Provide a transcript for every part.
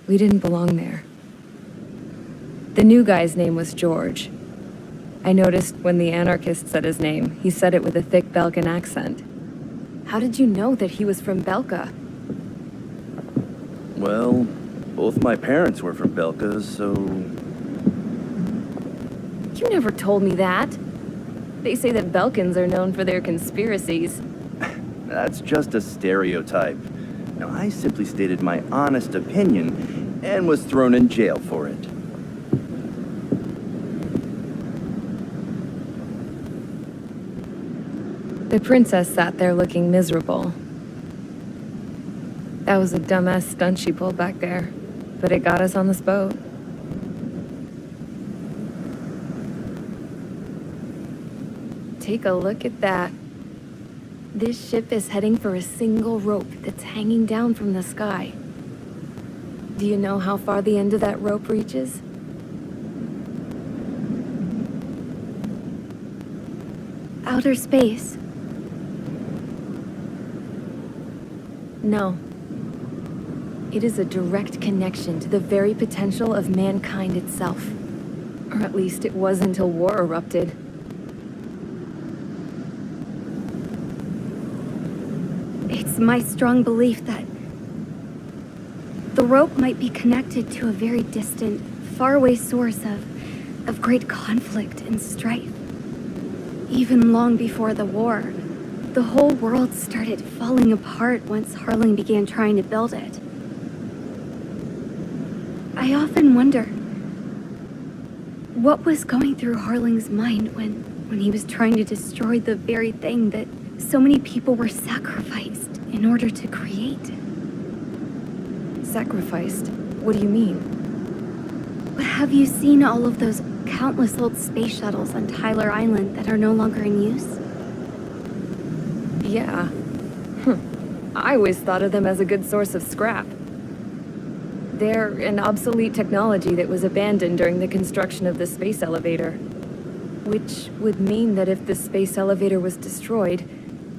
We didn't belong there. The new guy's name was George. I noticed when the anarchist said his name, he said it with a thick Belgian accent. How did you know that he was from Belka? Well, both my parents were from Belka, so... You never told me that. They say that Belkans are known for their conspiracies. That's just a stereotype. Now, I simply stated my honest opinion and was thrown in jail for it. The princess sat there looking miserable. That was a dumbass stunt she pulled back there, but it got us on this boat. Take a look at that. This ship is heading for a single rope that's hanging down from the sky. Do you know how far the end of that rope reaches? Outer space. No. It is a direct connection to the very potential of mankind itself. Or at least it was until war erupted. It's my strong belief that the rope might be connected to a very distant, faraway source of great conflict and strife. Even long before the war, the whole world started falling apart once Harling began trying to build it. I often wonder what was going through Harling's mind when he was trying to destroy the very thing that so many people were sacrificed in order to create. Sacrificed? What do you mean? Have you seen all of those countless old space shuttles on Tyler Island that are no longer in use? Yeah. I always thought of them as a good source of scrap. They're an obsolete technology that was abandoned during the construction of the space elevator. Which would mean that if the space elevator was destroyed,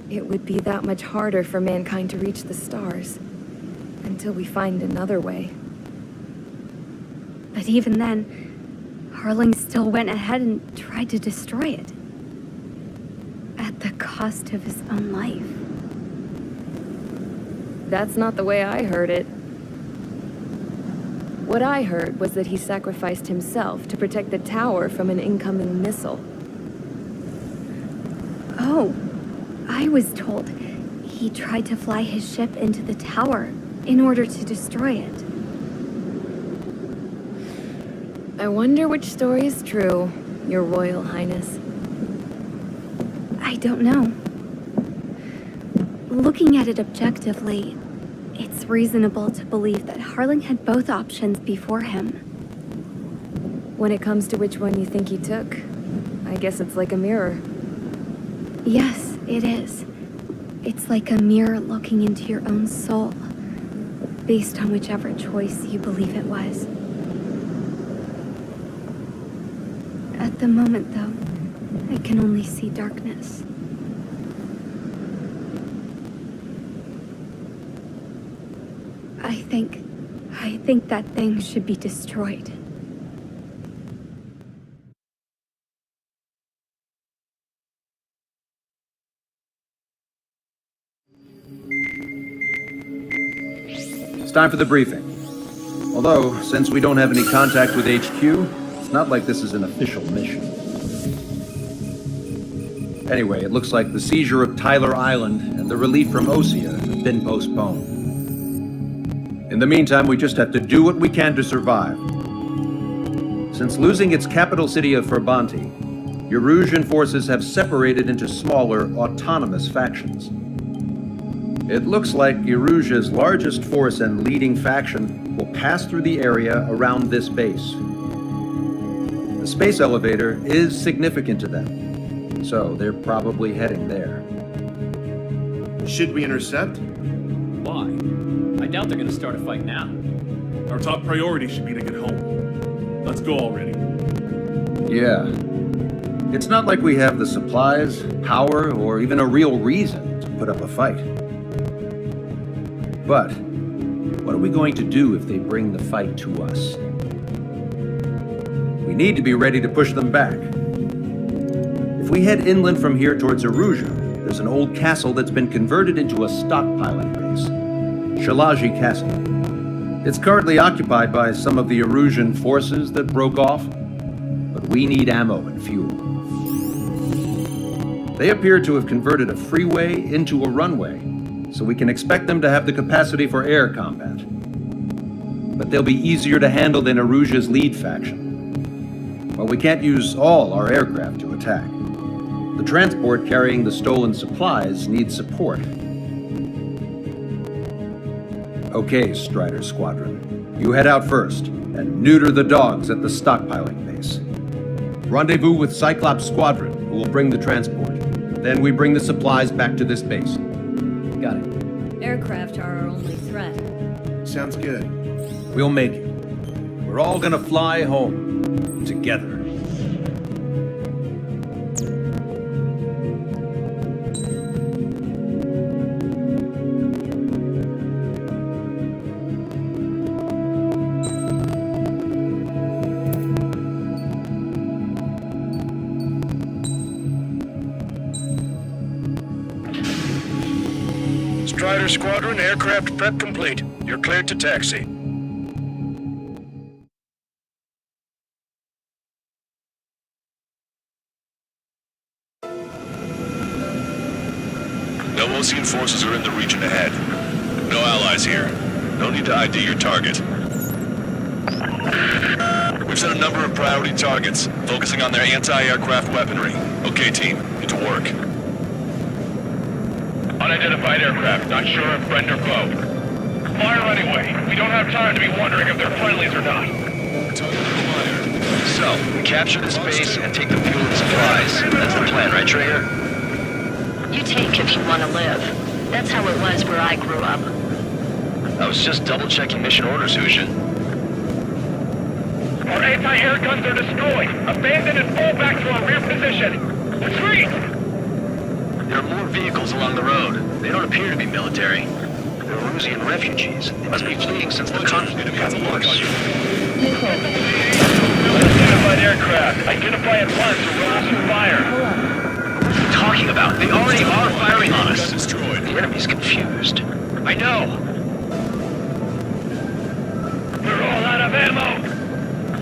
it would be that much harder for mankind to reach the stars. Until we find another way. But even then, Harling still went ahead and tried to destroy it. At the cost of his own life. That's not the way I heard it. What I heard was that he sacrificed himself to protect the tower from an incoming missile. Oh, I was told he tried to fly his ship into the tower in order to destroy it. I wonder which story is true, Your Royal Highness. I don't know. Looking at it objectively, it's reasonable to believe that Harling had both options before him. When it comes to which one you think he took, I guess it's like a mirror. Yes, it is. It's like a mirror looking into your own soul, based on whichever choice you believe it was. At the moment, though, I can only see darkness. I think that thing should be destroyed. It's time for the briefing. Although, since we don't have any contact with HQ, it's not like this is an official mission. Anyway, it looks like the seizure of Tyler Island and the relief from Osea have been postponed. In the meantime, we just have to do what we can to survive. Since losing its capital city of Ferbanti, Erusian forces have separated into smaller, autonomous factions. It looks like Erusia's largest force and leading faction will pass through the area around this base. The space elevator is significant to them, so they're probably heading there. Should we intercept? Why? I doubt they're gonna start a fight now. Our top priority should be to get home. Let's go already. Yeah. It's not like we have the supplies, power, or even a real reason to put up a fight. But What are we going to do if they bring the fight to us? We need to be ready to push them back. If we head inland from here towards Aruja, there's an old castle that's been converted into a stockpiling base. Shalaji Castle. It's currently occupied by some of the Arujan forces that broke off, but we need ammo and fuel. They appear to have converted a freeway into a runway, so we can expect them to have the capacity for air combat. But they'll be easier to handle than Aruja's lead faction. Well, we can't use all our aircraft to attack. The transport carrying the stolen supplies needs support. Okay, Strider Squadron. You head out first, and neuter the dogs at the stockpiling base. Rendezvous with Cyclops Squadron, who will bring the transport. Then we bring the supplies back to this base. Got it. Aircraft are our only threat. Sounds good. We'll make it. We're all gonna fly home. Together. Strider Squadron, aircraft prep complete. You're cleared to taxi. No Osean forces are in the region ahead. No allies here. No need to ID your target. We've set a number of priority targets, focusing on their anti-aircraft weaponry. Okay, team, get to work. Unidentified aircraft, not sure if friend or foe. Fire anyway. We don't have time to be wondering if they're friendlies or not. So, capture this base and take the fuel and supplies. That's the plan, right, Traeger? You take if you want to live. That's how it was where I grew up. I was just double-checking mission orders, Hushin. Our anti-air guns are destroyed. Abandon and fall back to our rear position. Retreat! There are more vehicles along the road. They don't appear to be military. They're Rusian refugees. They must be fleeing since the conflict got worse. Unidentified aircraft. Identify at once or we'll open fire. What are you talking about? They already are firing on us. The enemy's confused. I know. We're all out of ammo.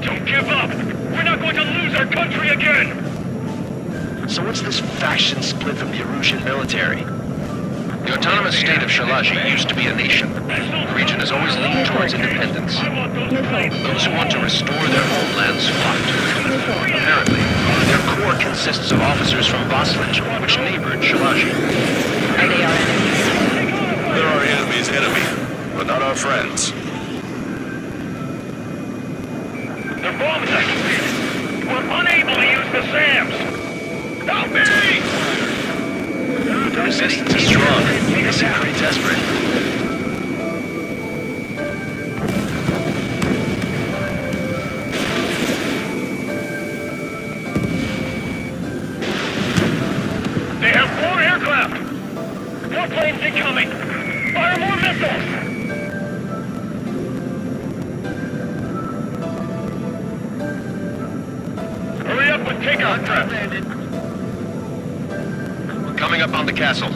Don't give up. We're not going to lose our country again. So what's this faction split from the Arusian military? The autonomous state of Shalaji used to be a nation. The region has always leaned towards independence. Those who want to restore their homelands flock to it. Apparently, their core consists of officers from Vaslin, which neighbored Shalaji. Are they our enemies? They're our enemy's enemy, but not our friends. They're bombing us. We're unable to use the SAMs. Help me! The resistance is strong. They seem pretty desperate. They have 4 aircraft! 4 planes incoming! Fire more missiles! Hurry up and take our trap! Coming up on the castle.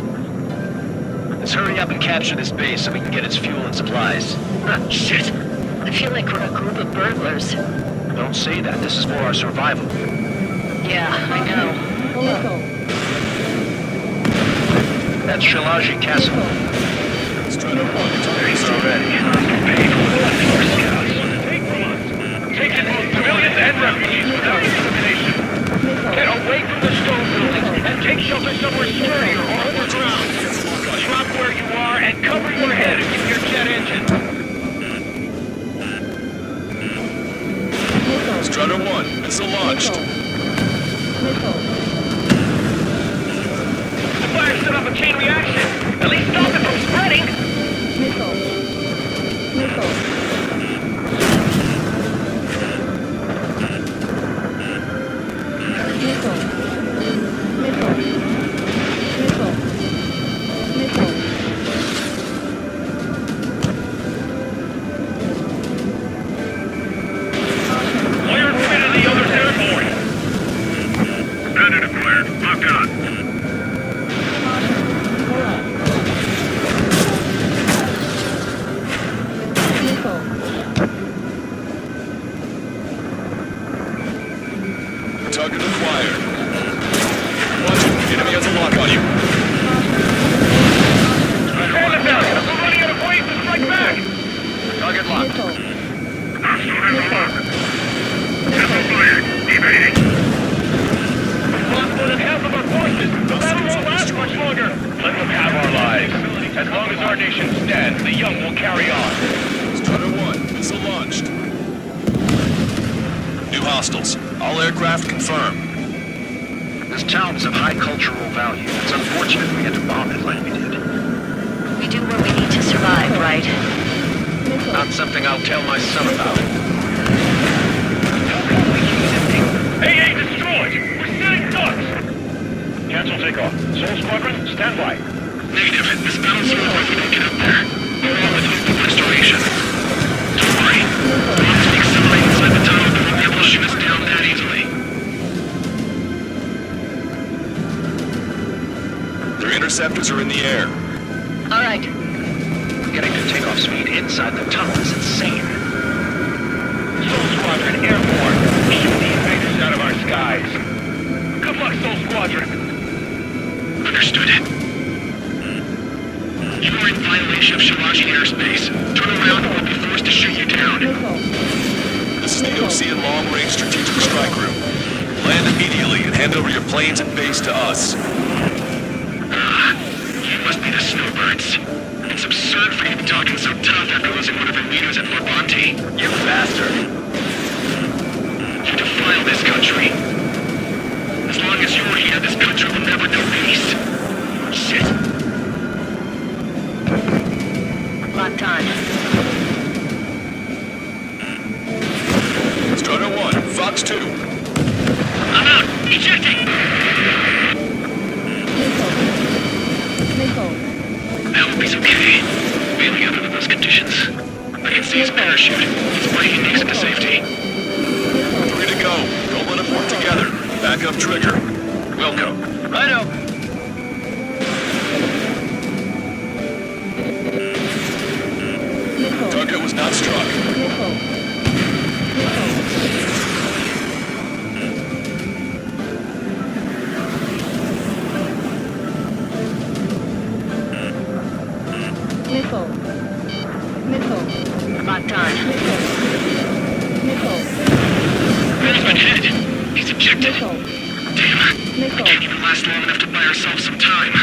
Let's hurry up and capture this base so we can get its fuel and supplies. Shit! I feel like we're a group of burglars. Don't say that. This is for our survival. Yeah, I know. That's Shalaji Castle. Let's try to walk into the base already. Take in both civilians and refugees without discrimination. Get away from the stone buildings and take shelter somewhere sturdier or underground. Drop where you are and cover your head and keep your jet engine. Strutter 1, missile launched. The fire set off a chain reaction. At least stop it from spreading. Target acquired. Watch it. Enemy has a lock on you. Stand it down. We're running out of ways to strike back. Target locked. Lost more than half of our forces. The battle won't last much longer. Let them have our lives. As long as our nation stands, the young will carry on. Strider 1, missile launched. New hostiles. All aircraft confirmed. This town is of high cultural value. It's unfortunate we had to bomb it like we did. We do what we need to survive, right? Not something I'll tell my son about. AA destroyed! We're sitting ducks! Cancel takeoff. Soul Squadron, stand by. Negative. This battle's over if we don't get up there. We're on with hope of restoration. Don't worry. Once we accelerate inside the tunnel, they won't be able to shoot us down that easily. Their interceptors are in the air. All right. Getting to takeoff speed inside the tunnel is insane. Soul Squadron, airborne. Shoot the invaders out of our skies. Good luck, Soul Squadron. Understood. You are in violation of Shalaji airspace. Turn around or we'll be forced to shoot you down. This is the OC Long-Range Strategic Strike Group. Land immediately and hand over your planes and base to us. You must be the snowbirds. It's absurd for you to be talking so tough after losing one of your leaders at Fort Monty. You bastard! You defile this country. As long as you're here, this country will never know peace. Shit. Locked on. Strider 1, Fox 2. I'm out! Ejecting! I hope he's okay. Bailing out under those conditions. I can see his parachute. He's breaking next to safety. 3 to go. Don't let them work together. Back up trigger. Wilco. Righto. Target was not struck. Locked on. Man's been hit. He's ejected. Damn. We can't even last long enough to buy ourselves some time.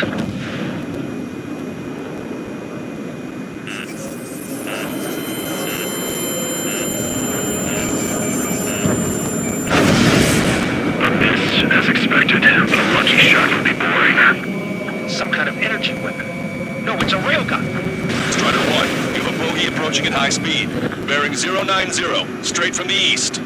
As expected, but a lucky shot would be boring. Some kind of energy weapon. No, it's a railgun. Strider 1, you have a bogey approaching at high speed. Bearing 090, straight from the east.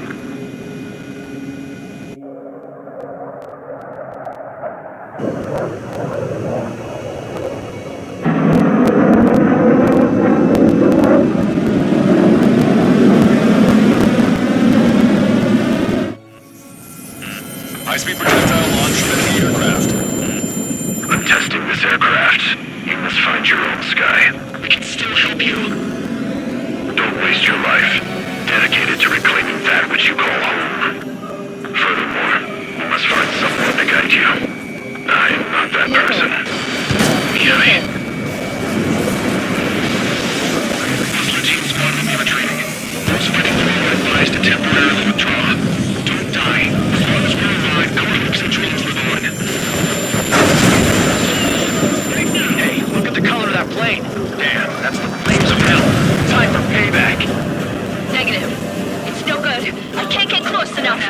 High-speed projectile launch from enemy aircraft. I'm testing this aircraft. You must find your own sky. We can still help you. Don't waste your life. Dedicated to reclaiming that which you call home. Furthermore, you must find someone to guide you. I am not that person. Yummy. Hostler team spotted the training. Those fighting through are advised to temporarily withdraw. Don't die. As long as we're alive, our hopes and dreams live on. Hey, look at the color of that plane. Damn, that's the flames of hell. Time for payback. Negative. It's no good. I can't get close enough.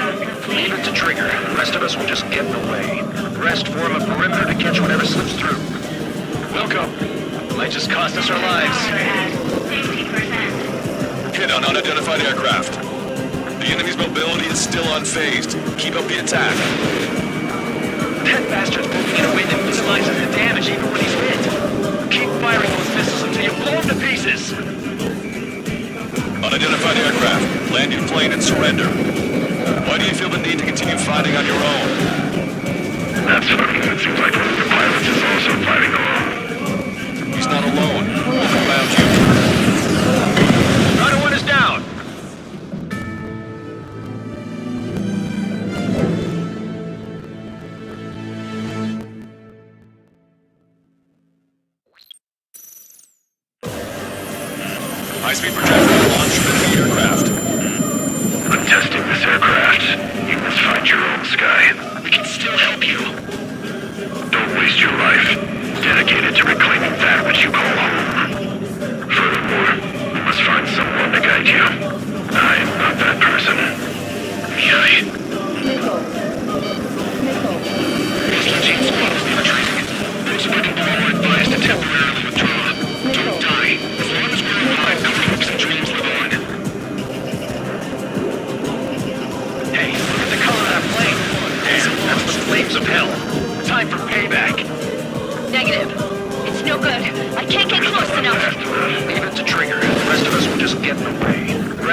Leave it to trigger. The rest of us will just get in the way. The rest form a perimeter to catch whatever slips through. Welcome. Might just cost us our lives. Hit on unidentified aircraft. The enemy's mobility is still unfazed. Keep up the attack. That bastard's moving in a way that minimizes the damage even when he's hit. Keep firing those missiles until you blow them to pieces. Unidentified aircraft. Land your plane and surrender. Why do you feel the need to continue fighting on your own? That's funny. It seems like one of the pilots is also fighting alone. He's not alone. Look around you. Right away!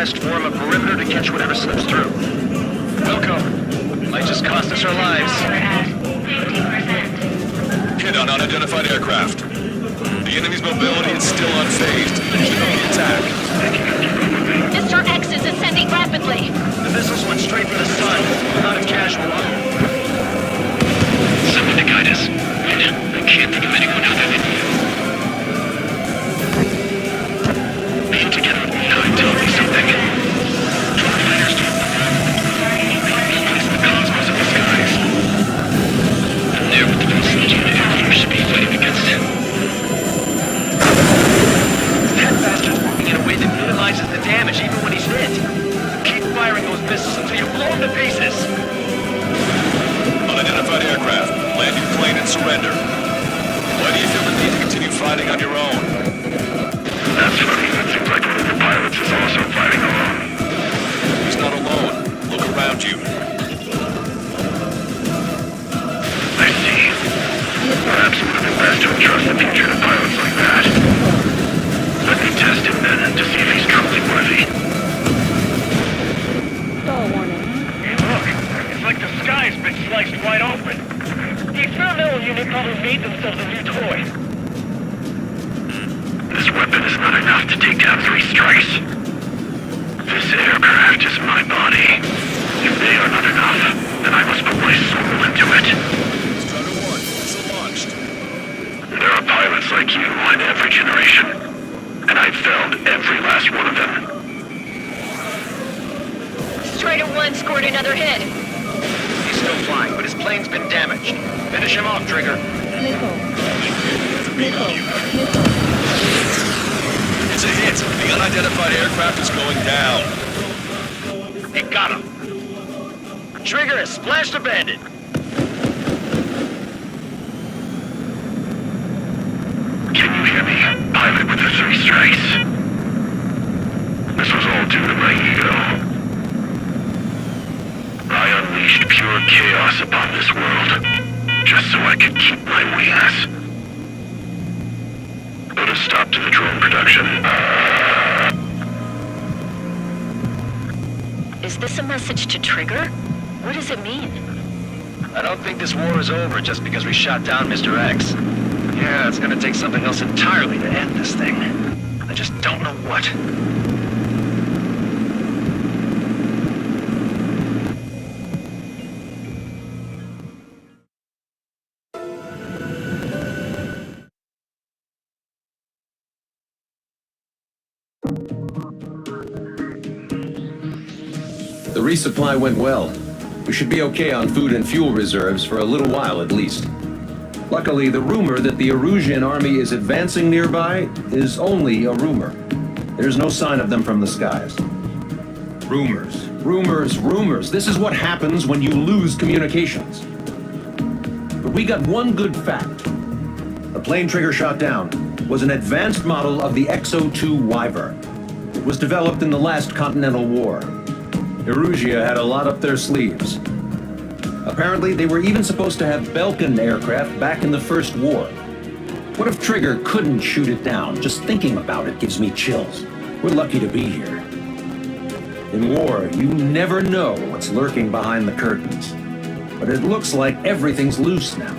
West, form a perimeter to catch whatever slips through. Welcome. Might just cost us our lives. Power at 50%. Hit on unidentified aircraft. The enemy's mobility is still unfazed. Keep up the attack. Mr. X is ascending rapidly. The missiles went straight for the sun. Not a casual. Someone to guide us. I can't think of anyone other than you. Pull together. Tell me something. Fighters to the cosmos of the skies. I'm there with the facility and Air Force should be fighting against him. That bastard's working in a way that minimizes the damage even when he's hit. Keep firing those missiles until you blow him to pieces. Unidentified aircraft. Land your plane and surrender. Why do you feel the need to continue fighting on your own? That's funny. It seems like one of the pilots is also fighting alone. He's not alone. Look around you. I see. Perhaps it would have been best to entrust the future to pilots like that. Let me test him then to see if he's truly worthy. Hey, look. It's like the sky's been sliced wide open. The experimental unit probably made themselves a new toy. This weapon is not enough to take down 3 strikes. This aircraft is my body. If they are not enough, then I must put my soul into it. Strider 1, missile launched. There are pilots like you in every generation, and I've felled every last one of them. Strider 1 scored another hit. He's still flying, but his plane's been damaged. Finish him off, Trigger. It's a hit. The unidentified aircraft is going down. He got him. Trigger has splashed a bandit. Can you hear me, pilot with the 3 strikes? This was all due to my ego. I unleashed pure chaos upon this world, just so I could keep my wings. Put a stop to the drone production. Is this a message to Trigger? What does it mean? I don't think this war is over just because we shot down Mr. X. Yeah, it's gonna take something else entirely to end this thing. I just don't know what. The resupply went well. We should be okay on food and fuel reserves for a little while at least. Luckily, the rumor that the Erusian army is advancing nearby is only a rumor. There's no sign of them from the skies. Rumors, rumors, rumors. This is what happens when you lose communications. But we got one good fact. The plane Trigger shot down was an advanced model of the XO-2 Wyvern. It was developed in the last Continental War. Erusia had a lot up their sleeves. Apparently, they were even supposed to have Belkin aircraft back in the First War. What if Trigger couldn't shoot it down? Just thinking about it gives me chills. We're lucky to be here. In war, you never know what's lurking behind the curtains. But it looks like everything's loose now.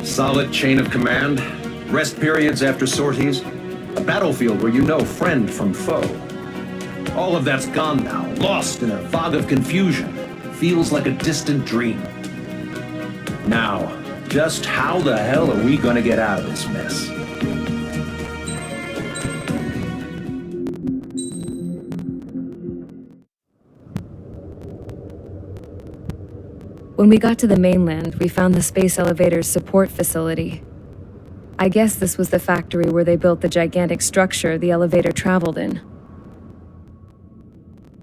Solid chain of command, rest periods after sorties, a battlefield where you know friend from foe. All of that's gone now, lost in a fog of confusion. Feels like a distant dream. Now, just how the hell are we gonna get out of this mess? When we got to the mainland, we found the space elevator's support facility. I guess this was the factory where they built the gigantic structure the elevator traveled in.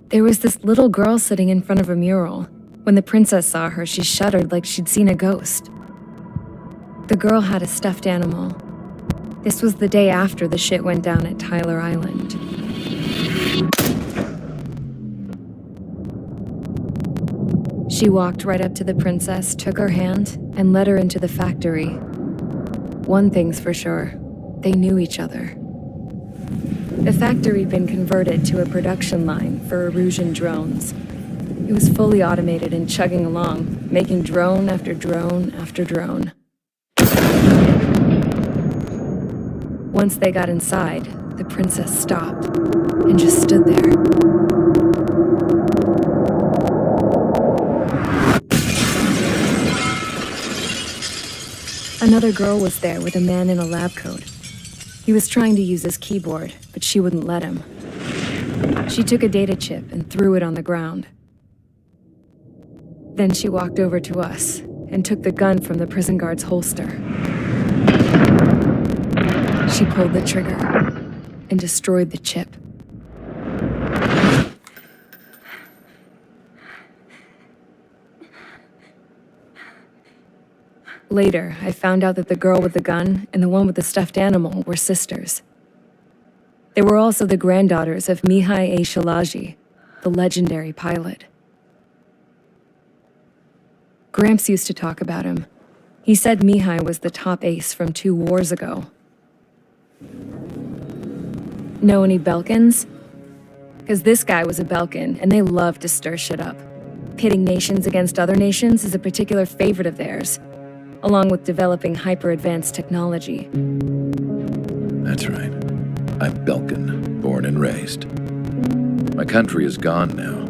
There was this little girl sitting in front of a mural. When the princess saw her, she shuddered like she'd seen a ghost. The girl had a stuffed animal. This was the day after the shit went down at Tyler Island. She walked right up to the princess, took her hand, and led her into the factory. One thing's for sure, they knew each other. The factory had been converted to a production line for Erusian drones. It was fully automated and chugging along, making drone after drone after drone. Once they got inside, the princess stopped and just stood there. Another girl was there with a man in a lab coat. He was trying to use his keyboard, but she wouldn't let him. She took a data chip and threw it on the ground. Then she walked over to us and took the gun from the prison guard's holster. She pulled the trigger and destroyed the chip. Later, I found out that the girl with the gun and the one with the stuffed animal were sisters. They were also the granddaughters of Mihai A. Shalaji, the legendary pilot. Gramps used to talk about him. He said Mihai was the top ace from 2 wars ago. Know any Belkans? Because this guy was a Belkan, and they love to stir shit up. Pitting nations against other nations is a particular favorite of theirs, along with developing hyper-advanced technology. That's right. I'm Belkan, born and raised. My country is gone now.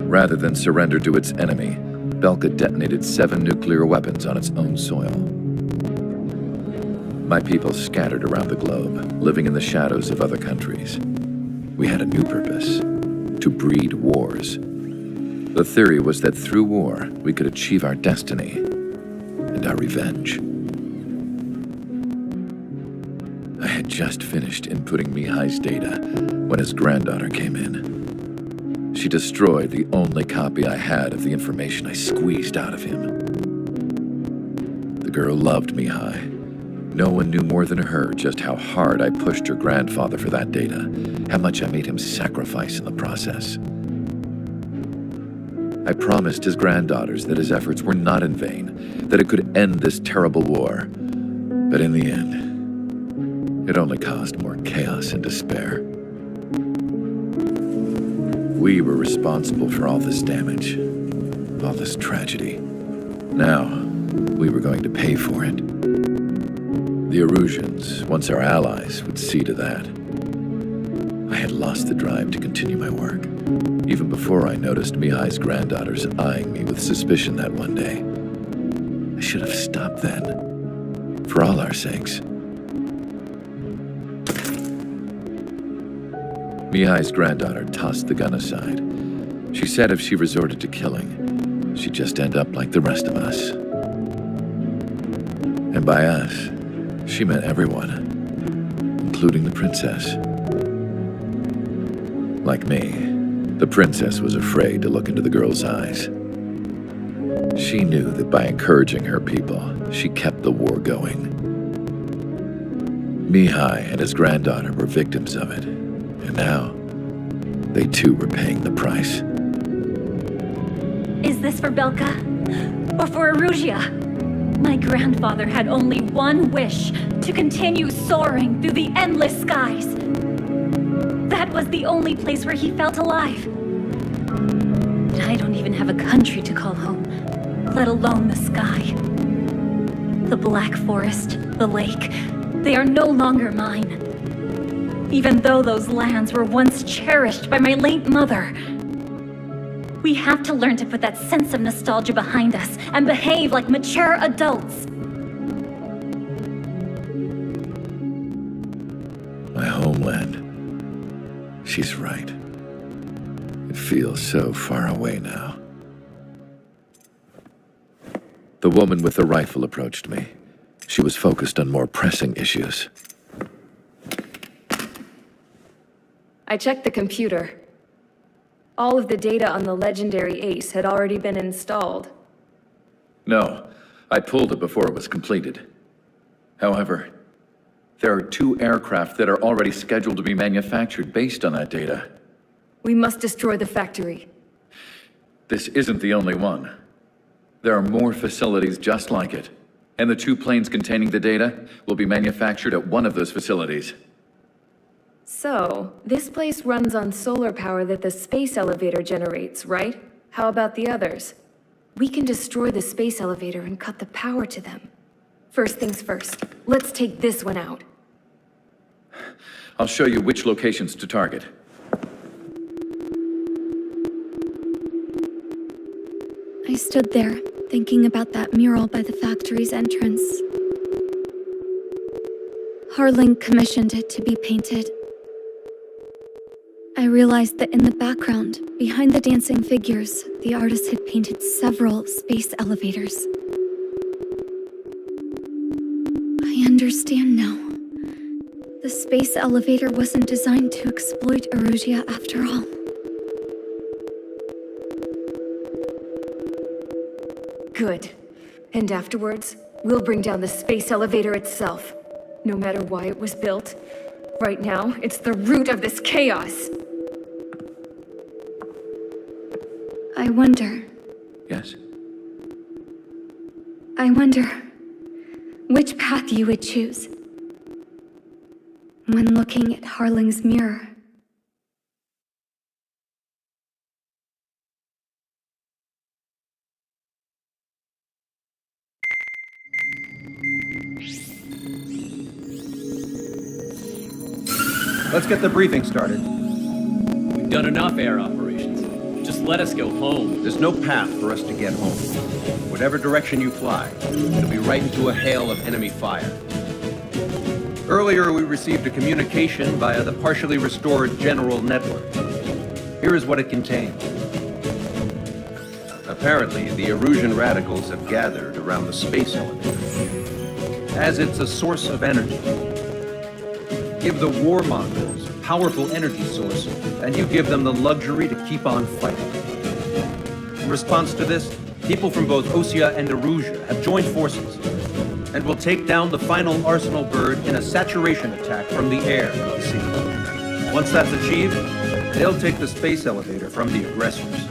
Rather than surrender to its enemy, Belka detonated 7 nuclear weapons on its own soil. My people scattered around the globe, living in the shadows of other countries. We had a new purpose: to breed wars. The theory was that through war, we could achieve our destiny and our revenge. I had just finished inputting Mihai's data when his granddaughter came in. She destroyed the only copy I had of the information I squeezed out of him. The girl loved Mihai. No one knew more than her just how hard I pushed her grandfather for that data, how much I made him sacrifice in the process. I promised his granddaughters that his efforts were not in vain, that it could end this terrible war. But in the end, it only caused more chaos and despair. We were responsible for all this damage, all this tragedy. Now, we were going to pay for it. The Erusians, once our allies, would see to that. I had lost the drive to continue my work, even before I noticed Mihai's granddaughters eyeing me with suspicion that one day. I should have stopped then, for all our sakes. Mihai's granddaughter tossed the gun aside. She said if she resorted to killing, she'd just end up like the rest of us. And by us, she meant everyone, including the princess. Like me, the princess was afraid to look into the girl's eyes. She knew that by encouraging her people, she kept the war going. Mihai and his granddaughter were victims of it, and now they too were paying the price. Is this for Belka? Or for Erusia? My grandfather had only one wish: to continue soaring through the endless skies. That was the only place where he felt alive. But I don't even have a country to call home, let alone the sky. The Black Forest, the lake, they are no longer mine. Even though those lands were once cherished by my late mother. We have to learn to put that sense of nostalgia behind us and behave like mature adults. My homeland. She's right. It feels so far away now. The woman with the rifle approached me. She was focused on more pressing issues. I checked the computer. All of the data on the legendary ace had already been installed. No, I pulled it before it was completed. However, there are 2 aircraft that are already scheduled to be manufactured based on that data. We must destroy the factory. This isn't the only one. There are more facilities just like it, and the 2 planes containing the data will be manufactured at one of those facilities. So, this place runs on solar power that the space elevator generates, right? How about the others? We can destroy the space elevator and cut the power to them. First things first, let's take this one out. I'll show you which locations to target. I stood there, thinking about that mural by the factory's entrance. Harling commissioned it to be painted. I realized that in the background, behind the dancing figures, the artist had painted several space elevators. I understand now. The space elevator wasn't designed to exploit Erusia after all. Good. And afterwards, we'll bring down the space elevator itself. No matter why it was built. Right now, it's the root of this chaos. I wonder. Yes? I wonder which path you would choose when looking at Harling's mirror. Let's get the briefing started. We've done enough air operations. Just let us go home. There's no path for us to get home. Whatever direction you fly, it'll be right into a hail of enemy fire. Earlier, we received a communication via the partially restored general network. Here is what it contained. Apparently, the Erusian radicals have gathered around the space elevator, as it's a source of energy. Give the warmongers a powerful energy source, and you give them the luxury to keep on fighting. In response to this, people from both Osea and Erusia have joined forces, and will take down the final Arsenal bird in a saturation attack from the air, you see. Once that's achieved, they'll take the space elevator from the aggressors.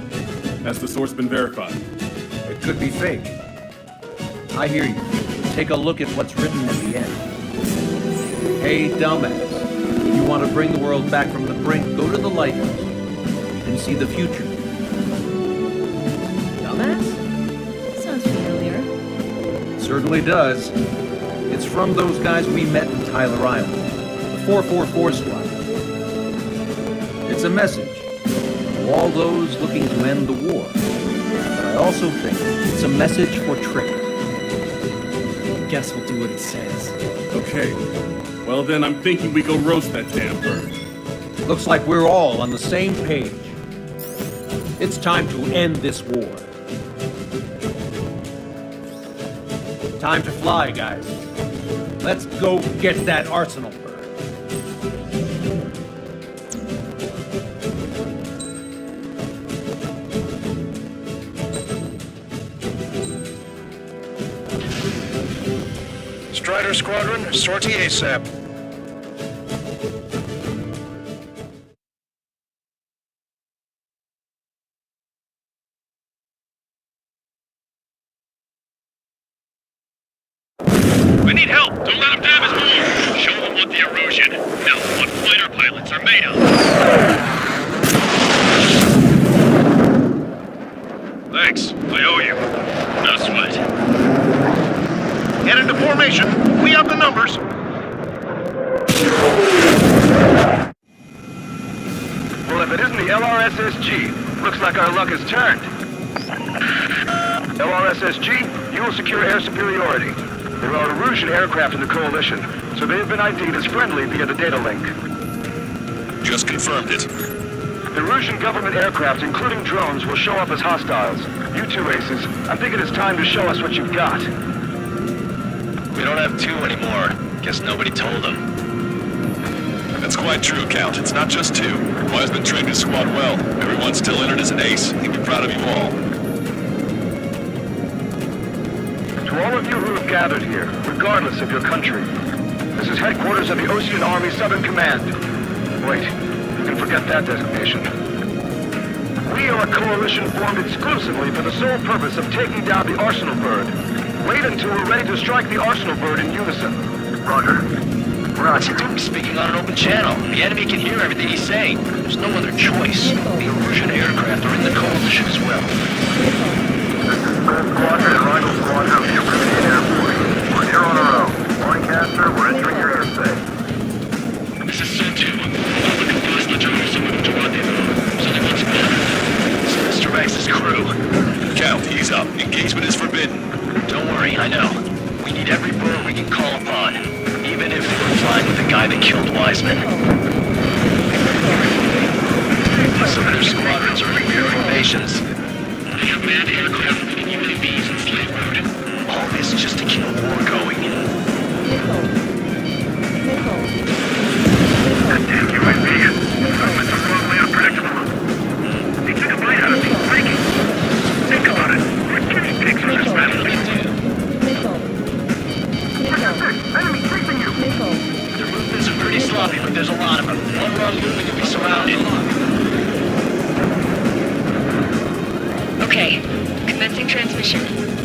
Has the source been verified? It could be fake. I hear you. Take a look at what's written at the end. Hey, dumbass. If you want to bring the world back from the brink, go to the lighthouse and see the future. Dumbass? Sounds familiar. It certainly does. It's from those guys we met in Tyler Island, the 444 squad. It's a message to all those looking to end the war. But I also think it's a message for traitors. Guess we'll do what it says. Okay. Well then, I'm thinking we go roast that damn bird. Looks like we're all on the same page. It's time to end this war. Time to fly, guys. Let's go get that Arsenal bird. Strider Squadron, sortie ASAP. We need help! Don't let them damage more! Show them what the Erusian, no, what fighter pilots are made of! Thanks, I owe you. No sweat. Get into formation! We have the numbers! Well, if it isn't the LRSSG, looks like our luck has turned. LRSSG, you will secure air superiority. There are Erusian aircraft in the Coalition, so they have been ID'd as friendly via the data link. Just confirmed it. The Erusian government aircraft, including drones, will show up as hostiles. You two aces, I think it is time to show us what you've got. We don't have two anymore. Guess nobody told them. That's quite true, Count. It's not just two. Boy's been trained his squad well. Everyone's still entered as an ace. He'd be proud of you all. To all of you who have gathered here, regardless of your country, this is headquarters of the Ocean Army Southern Command. Wait, you can forget that designation. We are a coalition formed exclusively for the sole purpose of taking down the Arsenal bird. Wait until we're ready to strike the Arsenal bird in unison. Roger. What's he doing speaking on an open channel? The enemy can hear everything he's saying. There's no other choice. The Erusian aircraft are in the coalition as well. Squadron and Rhino Squadron of the Erusian Air Force. We're here on our own. Lancaster, we're entering your airspace. This is Sentu. So Mr. Max's crew. Count, he's up. Engagement is forbidden. Don't worry, I know. We need every bullet we can call upon, even if we're flying with the guy that killed Wiseman. Some of their squadrons are in weird formations. They have manned aircraft with UAVs in slave mode. All this just to keep a war going. Goddamn UAVs. Movements are wrongly unpredictable. They took a bite out of me. Breaking. Think about it. We're guinea pigs on this battlefield. Enemy chasing you! Their movements are pretty sloppy, but there's a lot of them. One wrong move and you'll be surrounded. Okay, commencing transmission.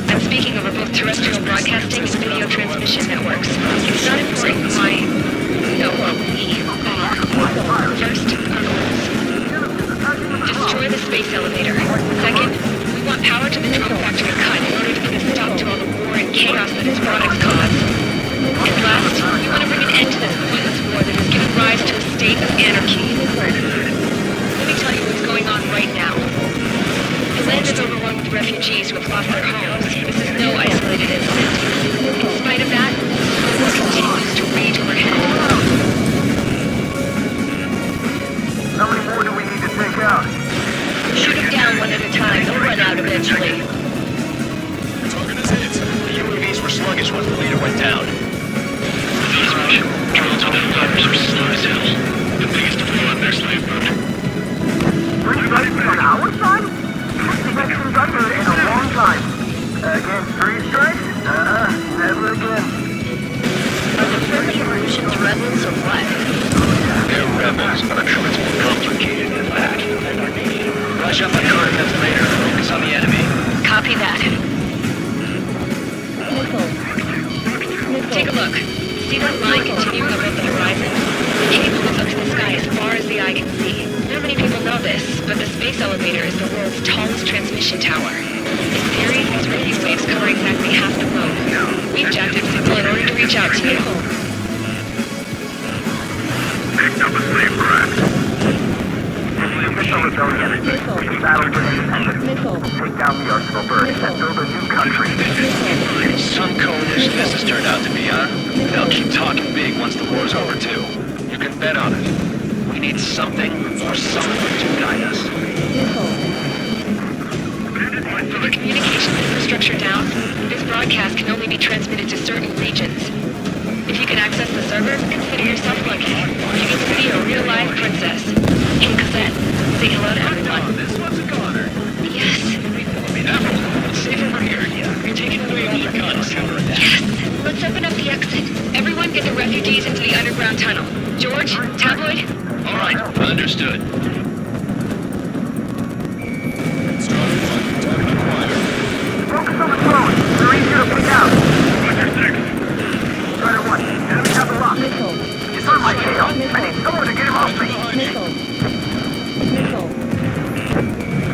I'm speaking over both terrestrial broadcasting and video transmission networks. It's not important why... No, we are. First, our goals. Destroy the space elevator. Second, we want power to the drone factory cut in order to put a stop to all the war and chaos that its products cause. And last, we want to bring an end to this pointless war that has given rise to a state of anarchy. Let me tell you what's going on right now. The land is overrun with refugees who have lost their homes. This is no isolated incident. In spite of that, the war continues to rage overhead. How many more do we need to take out? Shoot them down one at a time. They'll run out eventually. Target is hit. The UAVs were sluggish once the leader went down. These Russian drones without fighters are slow as hell. The biggest of all in their slave mode. Three strikes on our side? Connections under in a long time. Against three strikes? Never again. Are the friendly Erusians rebels or what? They're rebels, but I'm sure it's more complicated than that. Rush up the coordinates later. Focus on the enemy. Copy that. Take a look. See that line continuing above the horizon? The cable goes up to the sky as far as the eye can see. Not many people know this, but the space elevator is the world's tallest transmission tower. In theory, these radio waves cover exactly half the globe. We've jacked up signal in order to reach out to you. Picked up a slave craft. Missile rebellion. Battle for independence. Take down the Arsenal bird and build a new country. Some coalition this has turned out to be, huh? They'll keep talking big once the war's over, too. You can bet on it. We need something or someone to guide us. With the communications infrastructure down, this broadcast can only be transmitted to certain regions. If you can access the server, consider yourself lucky. You get to see a real-life princess. Hey, Cosette, say hello to everyone. This one's a goner. Yes. Be careful. It's safe over here. You're taking away all the guns. Yes. Let's open up the exit. Everyone get the refugees into the underground tunnel. George, Tabloid? All right, understood. Focus on the drone. They're easier to pick out. Strider 1, enemy has a lock. He's on my tail. I need someone to get him off me.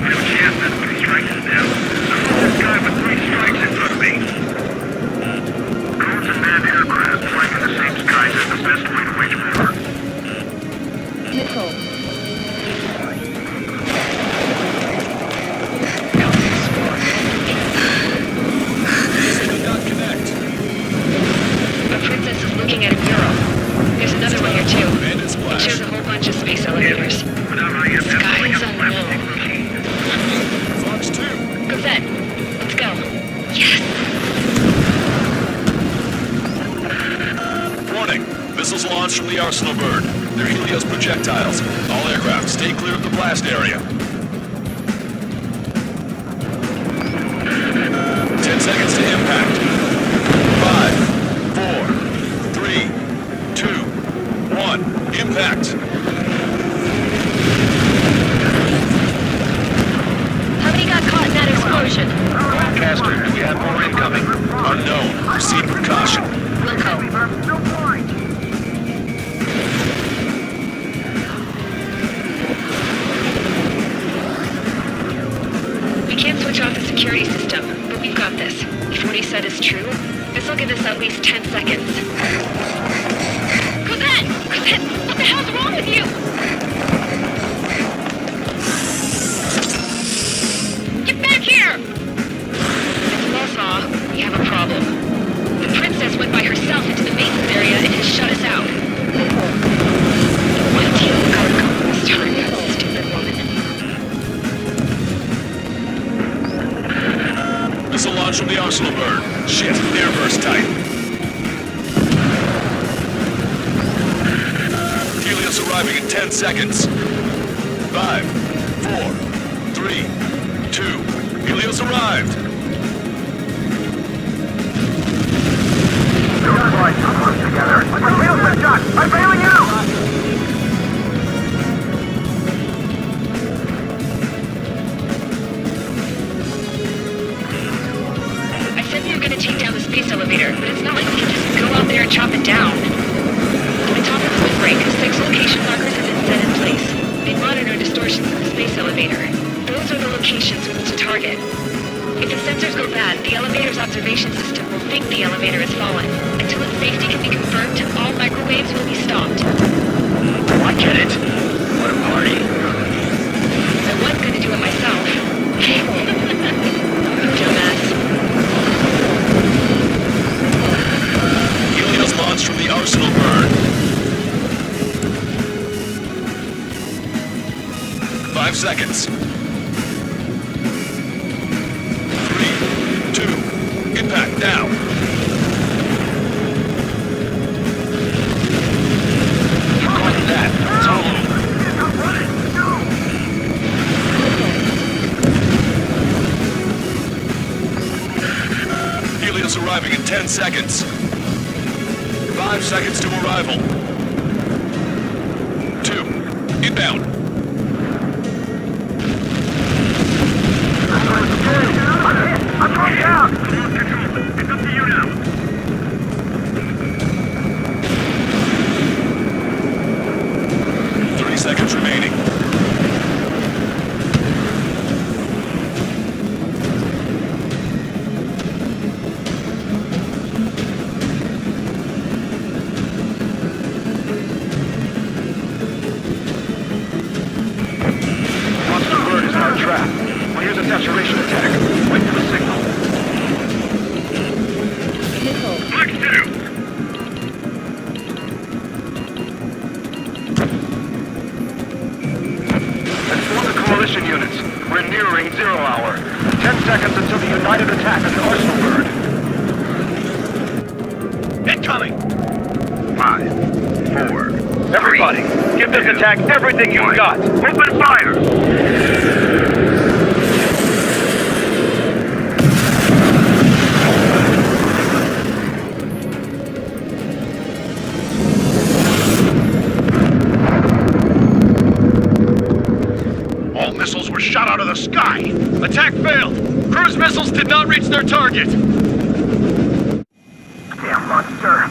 Real chance that 3 strikes is down. This guy with 3 strikes in front of me. Drones and manned aircraft flying in the same skies is the best way to wage war. The princess is looking at a mural. There's another one here too. It shows a whole bunch of space elevators. Skies unknown. Fox 2. Cosette, let's go. Yes! Warning. Missiles launched from the Arsenal bird. They're Helios projectiles. All aircraft, stay clear of the blast area. 10 seconds to impact. 5, 4, 3, 2, 1. Impact. How many got caught in that explosion? Broadcaster, do we have more incoming? Unknown. Proceed with caution. Wilco. can't switch off the security system, but we've got this. If what he said is true, this'll give us at least 10 seconds. Cosette! Cosette! What the hell's wrong with you? Get back here! It's Losaw. We have a problem. The princess went by herself into the maintenance area and has shut us out. What deal got her going this time, that stupid woman? Missile launch from the arsenal bird. Shit, air burst tight. Helios arriving in 10 seconds. 5, 4, 3, 2. Helios arrived. Together. Wheels been shot. I'm bailing you. I said we were going to take down the space elevator, but it's not like we can just go out there and chop it down. On the top of the windbreak, 6 location markers have been set in place. They monitor distortions in the space elevator. Those are the locations we need to target. If the sensors go bad, the elevator's observation system will think the elevator has fallen. Until its safety can be confirmed, all microwaves will be stopped. Oh, I get it. What a party. I was going to do it myself. Dumbass. Helios launched from the arsenal bird. 5 seconds. 3, 2, impact now. That. It's all over. Helios arriving in 10 seconds. 5 seconds to arrival. 2, inbound. I'm going down. It's up to you now. 30 seconds remaining. Monster bird is in our trap. Well, here's a saturation attack. Wait for the signal. Max 2. Coalition units. We're nearing 0 hour. 10 seconds until the united attack of the arsenal bird. Incoming. 5, 4. Everybody, give this attack everything you've got. Open fire. All missiles were shot out of the sky. Attack failed. Cruise missiles did not reach their target. Damn monster.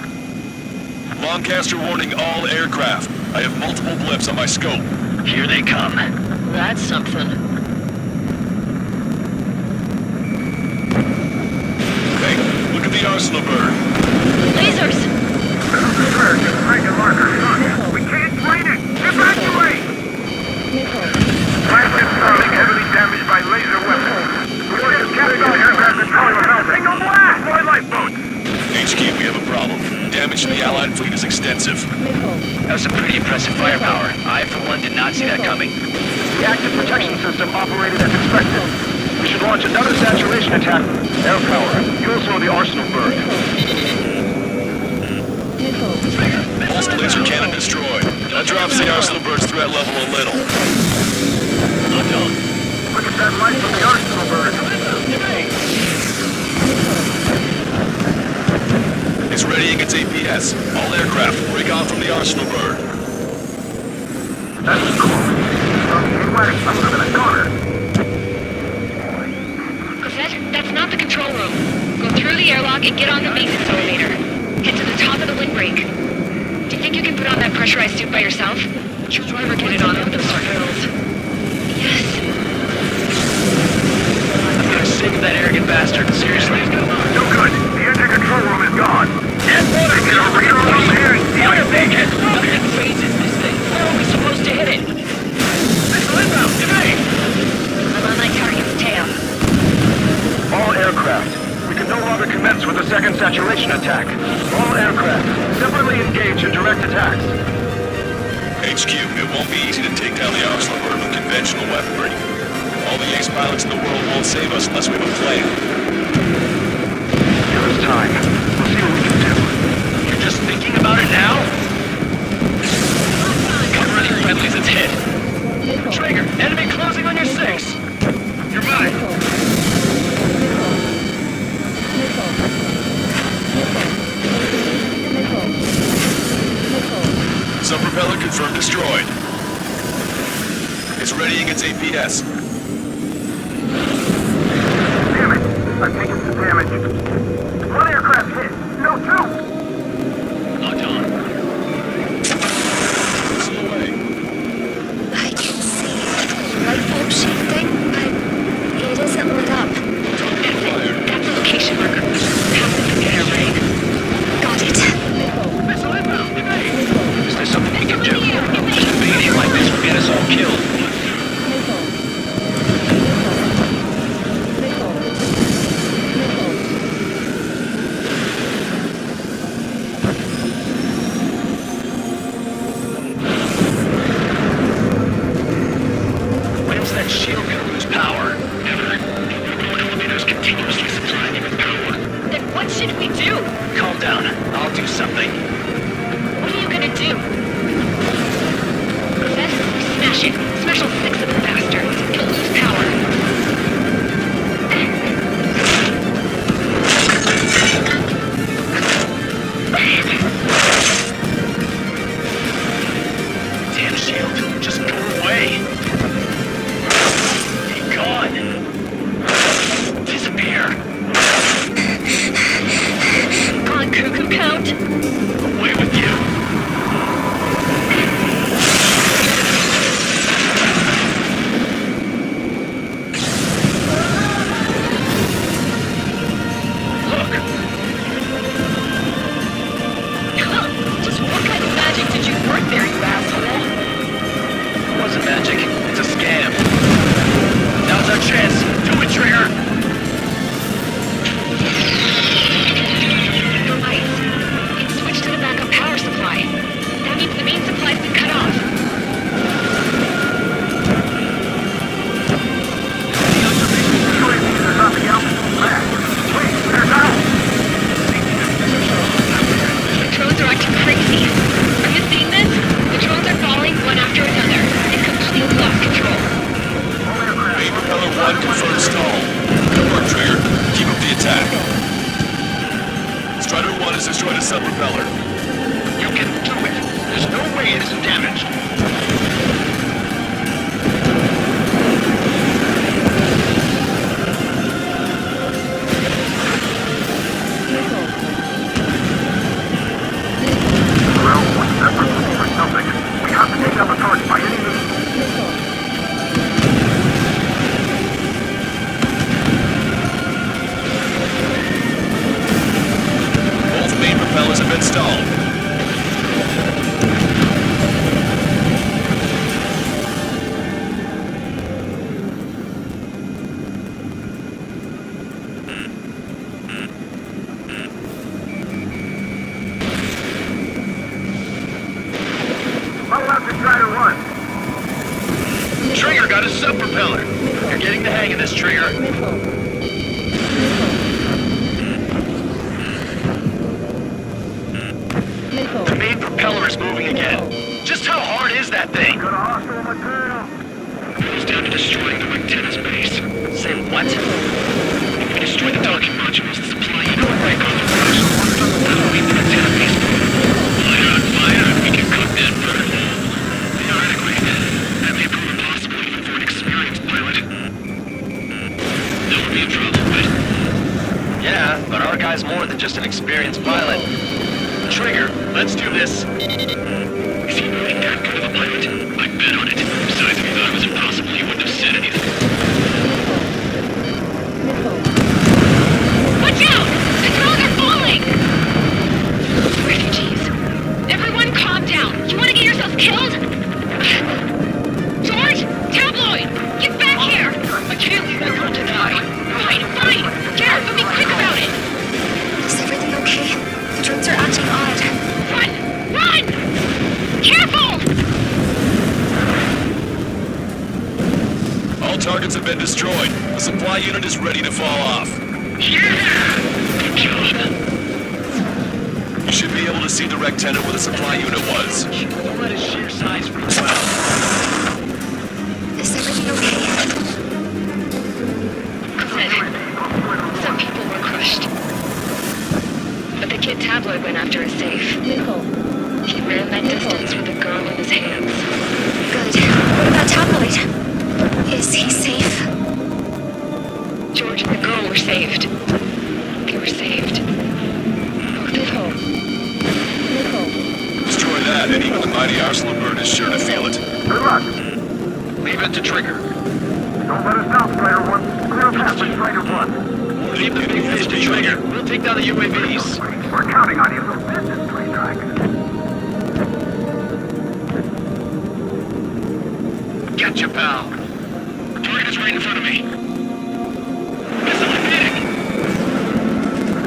Lancaster warning all aircraft. I have multiple blips on my scope. Here they come. That's something. Hey, look at the arsenal bird. Lasers! Bird, just marker. We can't plane it. Evacuate. Flagship Starling heavily damaged by laser weapons. We just kept on aircraft control of health. Signal blast! Deploy lifeboats. HQ, we have a problem. Damage to the Allied fleet is extensive. That was some pretty impressive firepower. I, for one, did not see that coming. The active protection system operated as expected. We should launch another saturation attack. Air power. You also know the arsenal bird. Pulse laser cannon destroyed. That drops the arsenal bird's threat level a little. Look at that light from the arsenal bird. It's readying its APS. All aircraft, break off from the arsenal bird. That's cool. I'm in a corner. Cosette, that's not the control room. Go through the airlock and get on the maintenance elevator. Get to the top of the windbreak. Do you think you can put on that pressurized suit by yourself? You'll never get it on over those hills. Yes. formation attack. All aircraft, separately engage in direct attacks. HQ, it won't be easy to take down the Oxley horde with conventional weaponry. All the ace pilots in the world won't save us unless we have a plan. Give us time. We'll see what we can do. You're just thinking about it now? Cover any friendlies, it's hit. Trigger, enemy closing on your 6. You're mine. Sub-propeller confirmed destroyed. It's readying its APS. Damn it! I'm taking some damage. One aircraft hit. No, 2! Locked on. I can see the light bulb shifting, but it isn't lit up. That's the location marker. Passive computer rig. Got it. Missile inbound! Is there something we can do? Just being here like this will get us all killed. When's that shield gonna lose power? Never. Elevators continuously supply me with power. Then what should we do? Calm down. I'll do something. What are you gonna do? Then smash it. Smash all 6 of the bastards. It'll lose power. Damn shield. Just go away. Be gone. Disappear. On cuckoo count. Away with you. Just what kind of magic did you work there, you asshole? It wasn't magic. It's a scam. Now's our chance. Do it, Trigger. The lights. It's switched to the backup power supply. That means the main supply's been cut off. UAVs are dropping altitude back. Wait, they're down! The drones are acting crazy. Are you seeing this? The drones are falling one after another. They've completely lost control. Main propeller 1 confirmed stall. Good work, Trigger. Keep up the attack. Strider 1 has destroyed a sub-propeller. You can do it. There's no way it isn't damaged. Well, we're looking for something. We have to take down the target by any means. Both main propellers have been stalled. Roll out to Strider 1. Trigger got a sub-propeller. You're getting the hang of this, Trigger. The main propeller is moving again. Just how hard is that thing? Got a hostile material. It's down to destroying the antenna's base. Say what? If we destroy the docking modules, the supply unit will break off the production. That'll leave the antenna base. Fire. We can cook that bird. Theoretically, that may prove impossible even for an experienced pilot. That would be a trouble, but Yeah, but our guy's more than just an experienced pilot. Trigger, let's do this. is he really that good of a pilot? I bet on it. Besides, if he thought it was impossible, he wouldn't have said anything. Watch out! The drones are falling! Refugees. Everyone calm down. You want to get yourself killed? George! Tabloid! Get back here! I can't leave that girl to die. Fine. Get her, but be quick about it! Is everything okay? All targets have been destroyed. The supply unit is ready to fall off. Yeah! Good job. You should be able to see the rectenna where the supply unit was. Don't let his sheer size freak you out. Is everything okay? Good. Some people were crushed. But the kid tabloid went after a safe. Nicole. He ran that distance with a girl in his hands. Good. What about Tabloid? Is he safe? George and the girl were saved. They were saved. Nicole. Nicole. Destroy that, and even the mighty Arsenal bird is sure to feel it. Good luck. Leave it to Trigger. Don't let us down, Strider 1. Clear path for Strider 1. Leave the big fish to Trigger. We'll take down the UAVs. We're counting on you. Business, Three Track. Gotcha, pal. Target is right in front of me. Missile medic!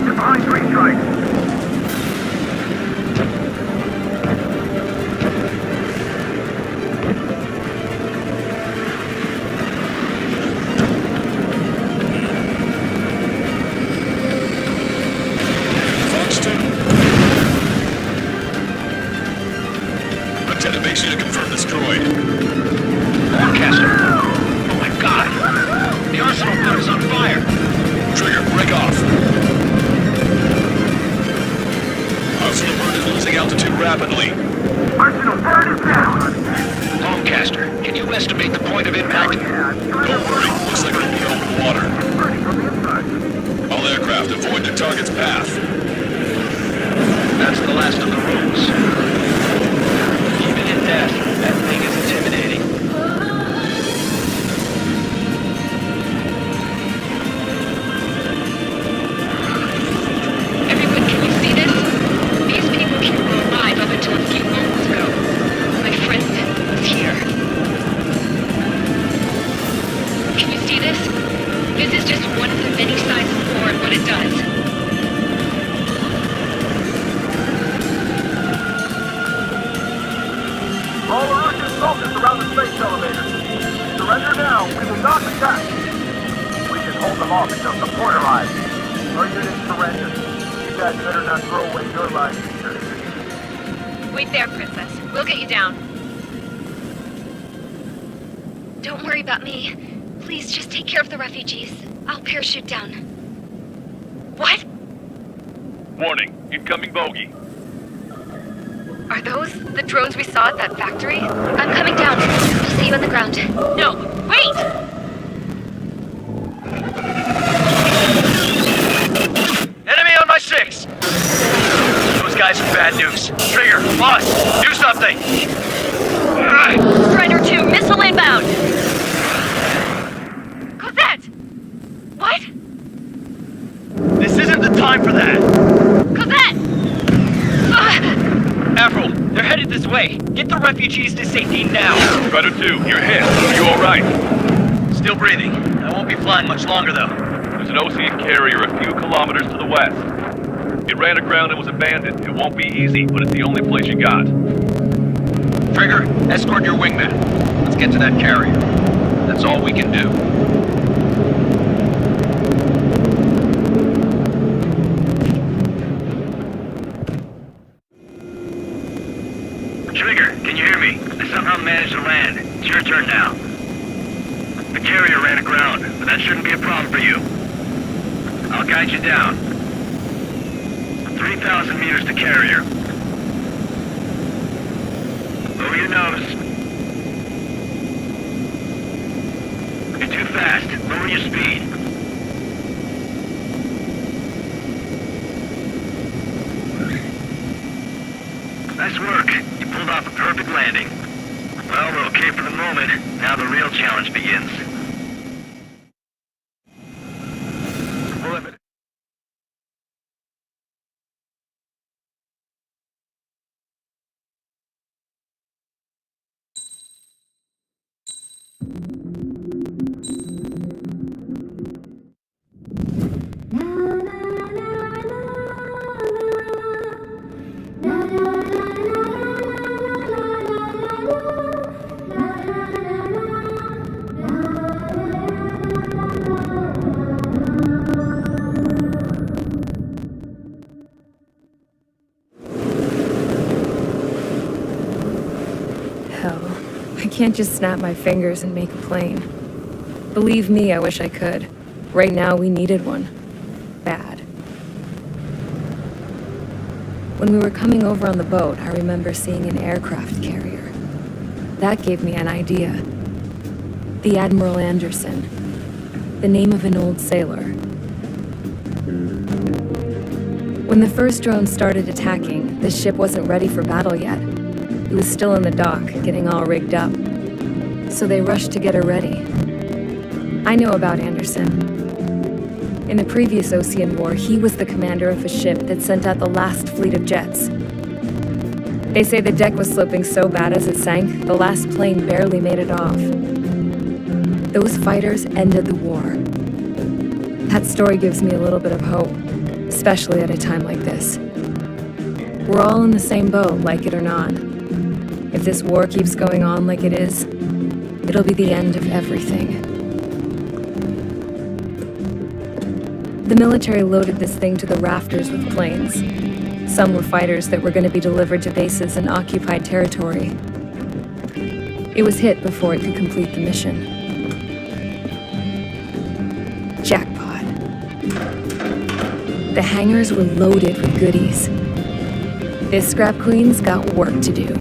Get behind Three Strike. Fox 2. Lieutenant, make sure to confirm destroyed. Lancaster! Oh my god! The arsenal port is on fire! Trigger, break off. Arsenal bird is losing altitude rapidly. Arsenal bird is down. Lancaster, can you estimate the point of impact? Don't worry, looks like it'll be open water. Burning from the inside. All aircraft, avoid the target's path. That's the last of the rooms. Even in death, that thing is intimidating. Everyone, can you see this? These people here were alive up until a few moments ago. My friend was here. Can you see this? This is just one of the many sides of war and what it does. All Russian soldiers around the space elevator. Surrender now. We will not attack. We can hold them off until support arrives. Our units surrender. You guys better not throw away your lives either. Wait there, Princess. We'll get you down. Don't worry about me. Please just take care of the refugees. I'll parachute down. What? Warning, incoming bogey. Are those the drones we saw at that factory? I'm coming down. I'll see you on the ground. No, wait! Enemy on my 6! Those guys are bad news. Trigger, boss, do something! Strider 2, missile inbound! Cosette! What? This isn't the time for that! Cosette! Avril, they're headed this way. Get the refugees to safety now. Strider 2, you're hit. Are you alright? Still breathing. I won't be flying much longer, though. There's an Ocean carrier a few kilometers to the west. It ran aground and was abandoned. It won't be easy, but it's the only place you got. Trigger, escort your wingman. Let's get to that carrier. That's all we can do. Trigger, can you hear me? I somehow managed to land. It's your turn now. The carrier ran aground, but that shouldn't be a problem for you. I'll guide you down. 3,000 meters to carrier. Lower your nose. You're too fast. Lower your speed. Nice work. You pulled off a perfect landing. Well, we're okay for the moment. Now the real challenge begins. can't just snap my fingers and make a plane. Believe me, I wish I could. Right now, we needed one. Bad. When we were coming over on the boat, I remember seeing an aircraft carrier. That gave me an idea. The Admiral Anderson. The name of an old sailor. When the first drone started attacking, the ship wasn't ready for battle yet. It was still in the dock, getting all rigged up. So they rushed to get her ready. I know about Anderson. In the previous Ocean War, he was the commander of a ship that sent out the last fleet of jets. They say the deck was sloping so bad as it sank, the last plane barely made it off. Those fighters ended the war. That story gives me a little bit of hope, especially at a time like this. We're all in the same boat, like it or not. If this war keeps going on like it is, it'll be the end of everything. The military loaded this thing to the rafters with planes. Some were fighters that were going to be delivered to bases in occupied territory. It was hit before it could complete the mission. Jackpot. The hangars were loaded with goodies. This scrap queen's got work to do.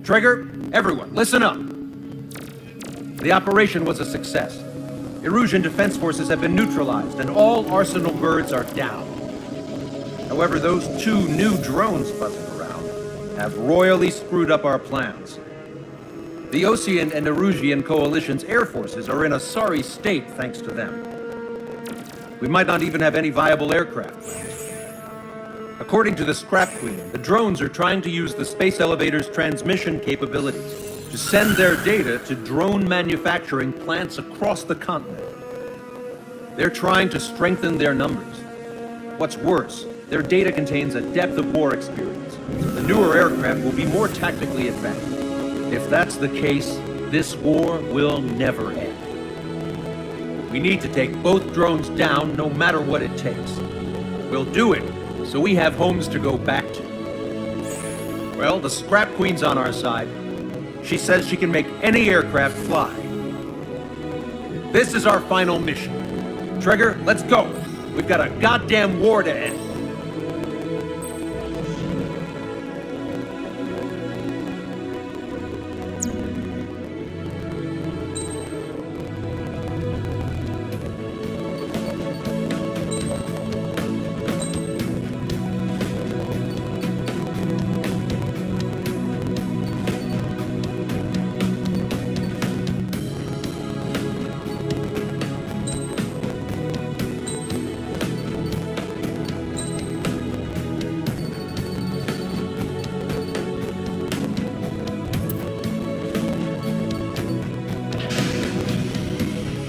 Trigger, everyone, listen up. The operation was a success. Erusian defense forces have been neutralized, and all Arsenal birds are down. However, those 2 new drones buzzing around have royally screwed up our plans. The Ocean and Erusian coalition's air forces are in a sorry state thanks to them. We might not even have any viable aircraft left. According to the Scrap Queen, the drones are trying to use the space elevator's transmission capabilities to send their data to drone manufacturing plants across the continent. They're trying to strengthen their numbers. What's worse, their data contains a depth of war experience. The newer aircraft will be more tactically advanced. If that's the case, this war will never end. We need to take both drones down no matter what it takes. We'll do it so we have homes to go back to. Well, the Scrap Queen's on our side. She says she can make any aircraft fly. This is our final mission. Trigger, let's go. We've got a goddamn war to end.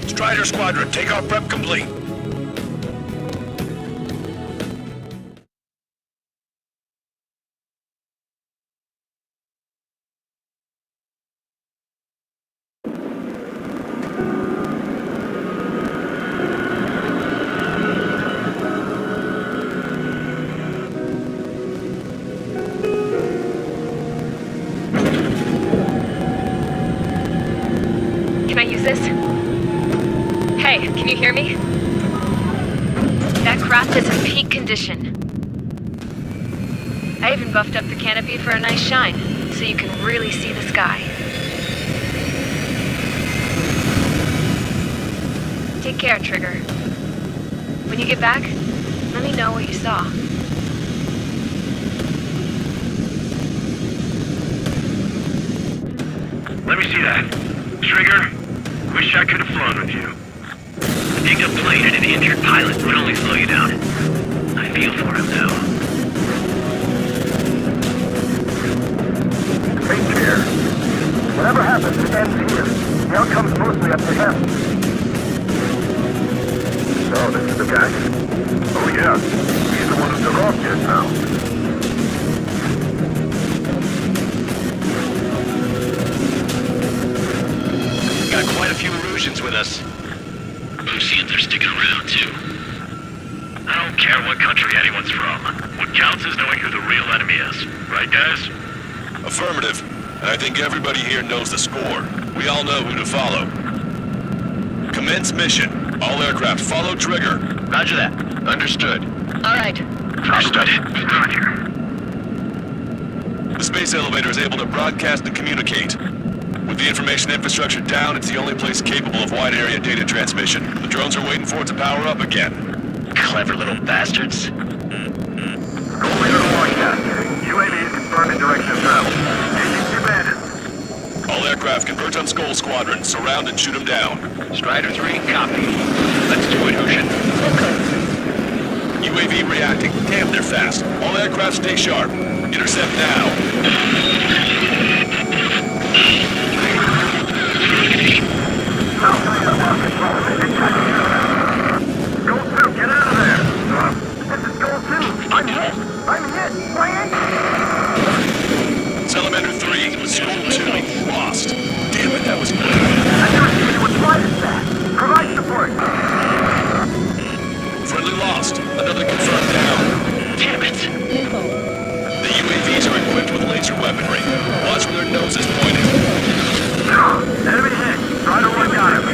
Strider Squadron, takeoff prep complete. Can I use this? Hey, can you hear me? That craft is in peak condition. I even buffed up the canopy for a nice shine, so you can really see the sky. Take care, Trigger. When you get back, let me know what you saw. Let me see that. Trigger, wish I could have flown with you. A dinged up plane and an injured pilot would only slow you down. I feel for him, though. Take care. Whatever happens, it ends here. The outcome's mostly up to him. So, this is the guy? Oh, yeah. He's the one who took off just now. Got quite a few Erusians with us. Who see care what country anyone's from. What counts is knowing who the real enemy is. Right, guys? Affirmative. And I think everybody here knows the score. We all know who to follow. Commence mission. All aircraft follow trigger. Roger that. Understood. All right. Understood. Roger. The space elevator is able to broadcast and communicate. With the information infrastructure down, it's the only place capable of wide area data transmission. The drones are waiting for it to power up again. Clever little bastards. Go leader broadcast. UAVs confirmed in direction of travel. Engines bandits. All aircraft converge on Skull Squadron. Surround and shoot them down. Strider 3, copy. Let's do it, Hushin. UAV reacting. Damn, they're fast. All aircraft stay sharp. Intercept now. Goal 2, get out of there! This is Goal 2! I'm hit! Salamander 3, Skull 2, lost. Damn it, that was good. I never seen you with flight as that! Provide support! Friendly lost. Another confirmed down. Damn it. The UAVs are equipped with laser weaponry. Watch where their nose is pointing. Enemy hit! Try to run down him!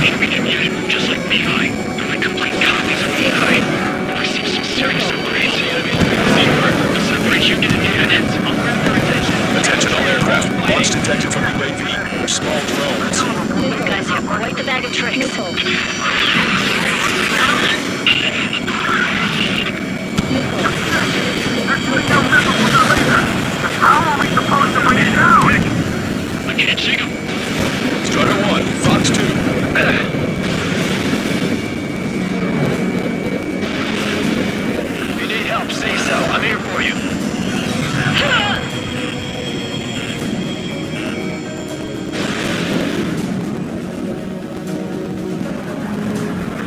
Enemy commuted just like Mihai. They're like complete copies of Mihai. I see some serious upgrades. The separate unit in units. I'll grab their attention. Attention all aircraft. Launch detected from UAV. Small drones. You guys have quite the bag of tricks. How are we supposed to bring it down? I can't see them. Strider 1, Fox 2. If you need help, say so. I'm here for you.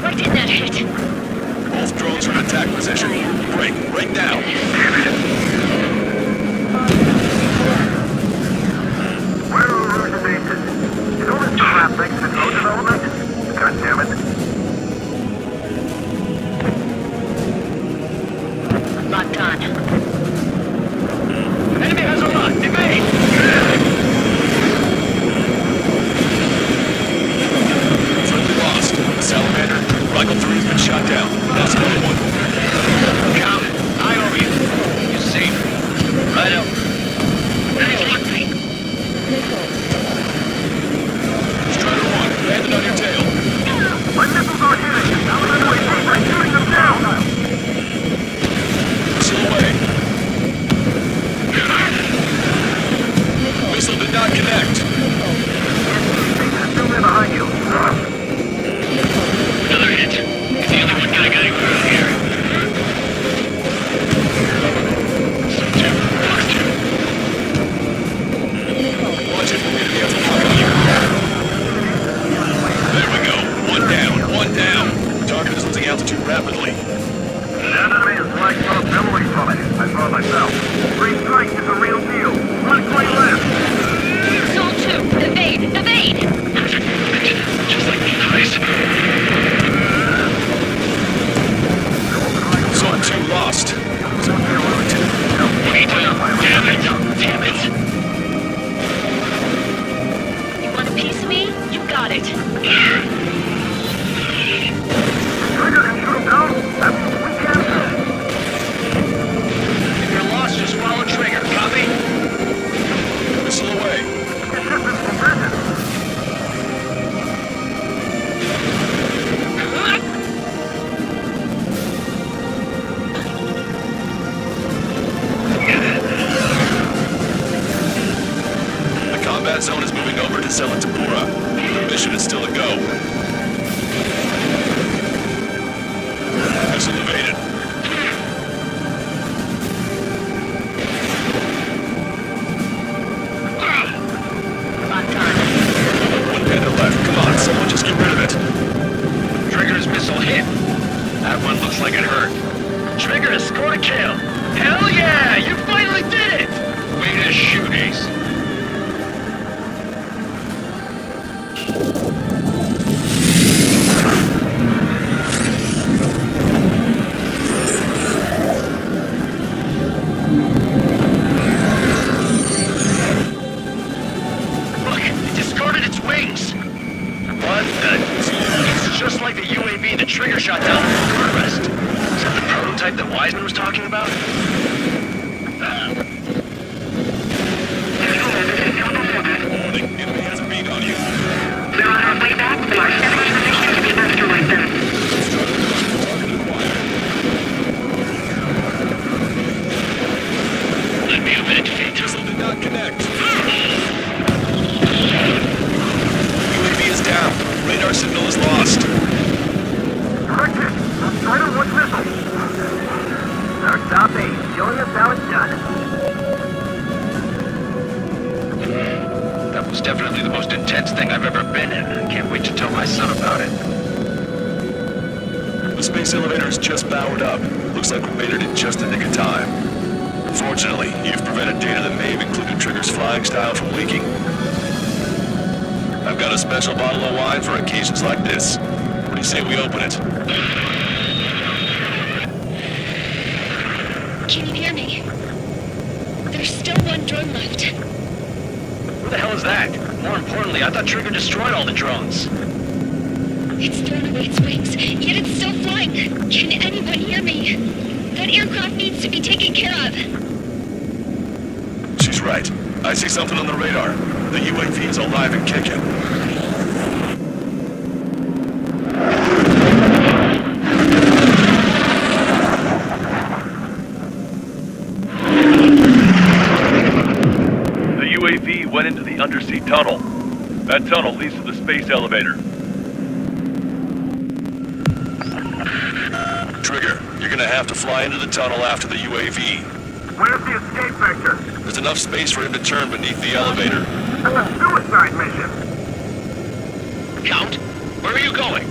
Why didn't that hit? Both drones are in attack position. Break now. Where are Rouge bases? Is all this crap thanks to code development? God damn it. Locked on. Enemy has a lot. Evade! Friendly lost. Salamander, Rifle 3 has been shot down. That's another one. Count it. Eye over you. You see? Right up. Strider 1, landed on your tail. My missiles aren't hitting! Now I'm away from by shooting them down! Missile away. Missile did not connect. Still there behind you. Another hit. It's the only one gonna get anywhere out here. Some 2, Fox 2. Watch it. Enemy has a lock on you. There we go. One down. Target is losing altitude rapidly. That enemy is black smoke billowing from it. I saw it myself. Three strikes is a real deal. One plane left. Soul 2, evade! Evade! Perfect movement. Just like Mihai's. Zone 2 lost. Zone 2 locked. Wait, damn it. You want a piece of me? You got it. Trigger can shoot him down. That means we can. If you're lost, just follow trigger. Copy? Missile away. Get distance from bridges. The combat zone is moving over to Selatapura. The mission is still a go. Missile evaded. Locked on. One panda left. Come on, someone just get rid of it. Trigger's missile hit. That one looks like it hurt. Trigger has scored a kill. Hell yeah! You finally did it! Way to shoot, Ace. type that Wiseman was talking about? Warning, enemy has a beat on you. We're on our way back to our 7th position to the asteroid belt. Let me a minute, feet. Missile did not connect. UAV is down. Radar signal is lost. Corrected. Strider 1 missile. Our top 8. Showing us how it's done. That was definitely the most intense thing I've ever been in. I can't wait to tell my son about it. The space elevator is just powered up. Looks like we made it in just the nick of time. Fortunately, you've prevented data that may have included Trigger's flying style from leaking. I've got a special bottle of wine for occasions like this. What do you say we open it? Can you hear me? There's still one drone left. Who the hell is that? More importantly, I thought Trigger destroyed all the drones. It's thrown away its wings, yet it's still flying. Can anyone hear me? That aircraft needs to be taken care of. She's right. I see something on the radar. The UAV is alive and kicking. The UAV went into the undersea tunnel. That tunnel leads to the space elevator. Trigger, you're gonna have to fly into the tunnel after the UAV. Where's the escape vector? There's enough space for him to turn beneath the elevator. That's a suicide mission. Count, where are you going?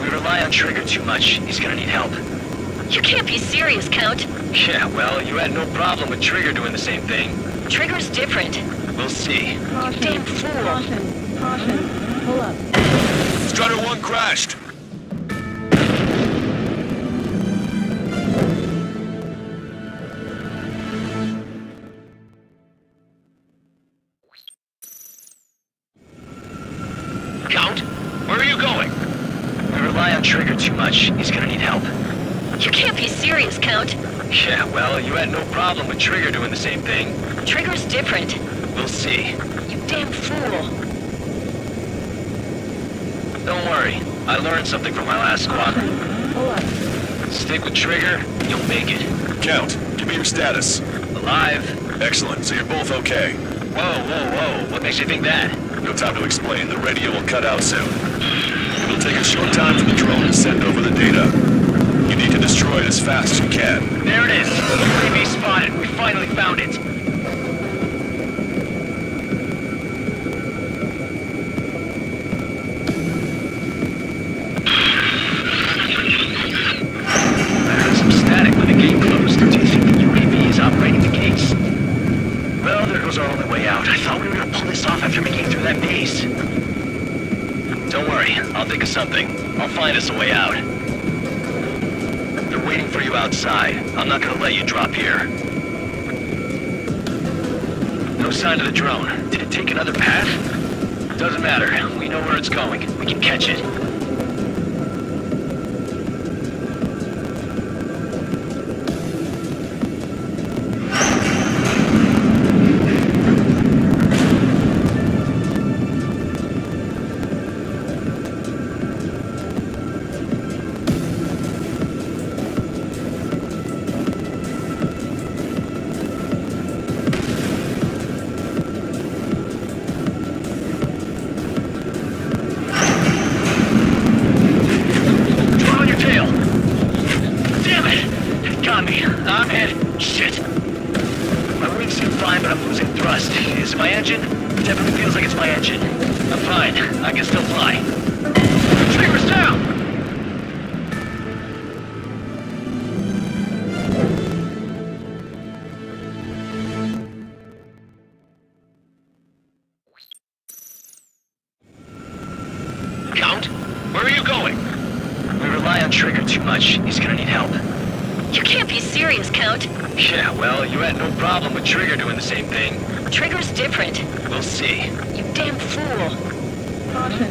We rely on Trigger too much. He's gonna need help. You can't be serious, Count. Yeah, well, you had no problem with Trigger doing the same thing. Trigger's different. We'll see. You damn fool. Caution. Pull up. Strider 1 crashed. Count, where are you going? We rely on Trigger too much. He's gonna need help. You can't be serious, Count. Yeah, well, you had no problem with Trigger doing the same thing. Trigger's different. We'll see. You damn fool. Don't worry. I learned something from my last squadron. Pull up. Stick with Trigger, you'll make it. Count, give me your status. Alive. Excellent, so you're both okay. Whoa. What makes you think that? No time to explain. The radio will cut out soon. It'll take a short time for the drone to send over the data. You need to destroy it as fast as you can. There it is. UAV spotted. We finally found it. I heard some static when the gate closed. Do you think the UAV is operating the gates? Well, there goes our only way out. I thought we were gonna pull this off after making it through that maze. Don't worry. I'll think of something. I'll find us a way out. They're waiting for you outside. I'm not gonna let you drop here. No sign of the drone. Did it take another path? Doesn't matter. We know where it's going. We can catch it. I'm hit. Shit. My wings seem fine, but I'm losing thrust. Is it my engine? It definitely feels like it's my engine. I'm fine. I can still fly. Trigger's down! Count, where are you going? We rely on Trigger too much. He's gonna need help. You can't be serious, Count. Yeah, well, you had no problem with Trigger doing the same thing. Trigger's different. We'll see. You damn fool. Caution.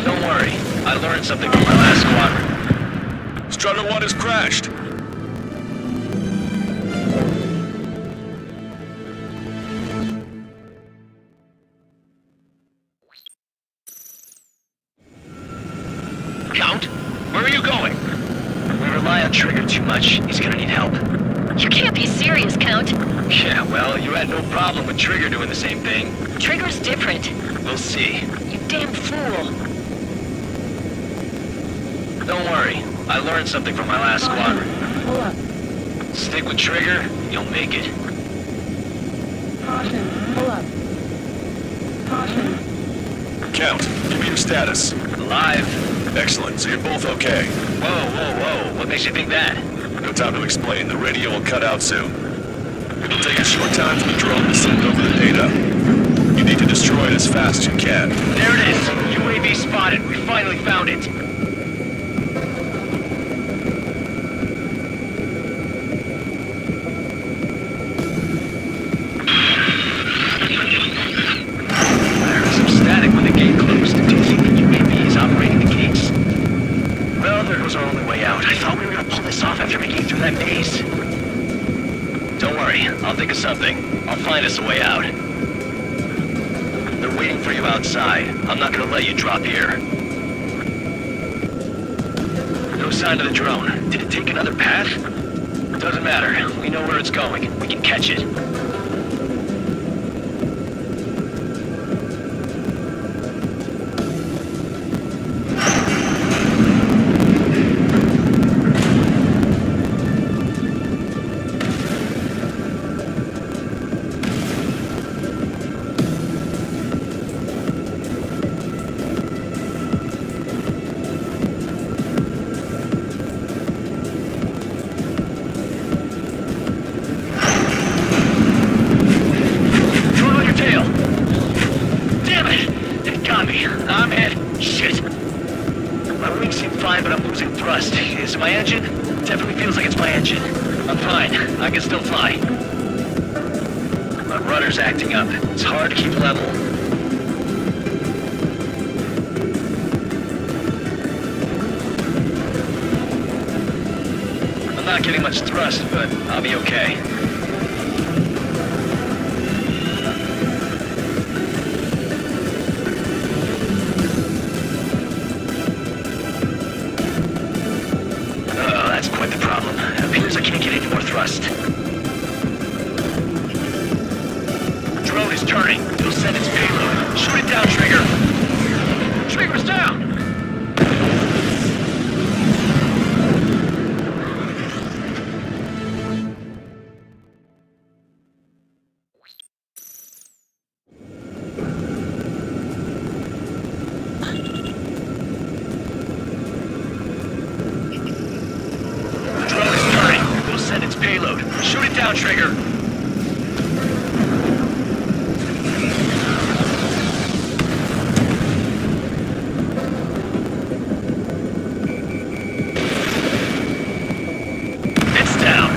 Don't worry. I learned something from my last squadron. Strutter Another one has crashed. Count, where are you going? We rely on Trigger too much. He's gonna need help. You can't be serious, Count. Yeah, well, you had no problem with Trigger doing the same thing. Trigger's different. We'll see. You damn fool. Don't worry. I learned something from my last squadron. Pull up. Stick with Trigger, you'll make it. Caution. Pull up. Caution. Count, give me your status. Alive. Excellent, so you're both okay. Whoa. What makes you think that? No time to explain. The radio will cut out soon. It'll take a short time for the drone to send over the data. You need to destroy it as fast as you can. There it is. UAV spotted. We finally found it. I heard some static when the gate closed. Do you think the UAV is operating the gates? Well, there goes our only way out. I thought we were gonna pull this off after making it through that maze. Don't worry, I'll think of something. I'll find us a way out. They're waiting for you outside. I'm not gonna let you drop here. No sign of the drone. Did it take another path? Doesn't matter. We know where it's going. We can catch it. I'm hit. Shit. My wings seem fine, but I'm losing thrust. Is it my engine? Definitely feels like it's my engine. I'm fine. I can still fly. My rudder's acting up. It's hard to keep level. I'm not getting much thrust, but I'll be okay. That's quite the problem. It appears I can't get any more thrust. The drone is turning. It'll send its payload. Shoot it down, Trigger. Trigger's down! Payload. Shoot it down, Trigger. It's down.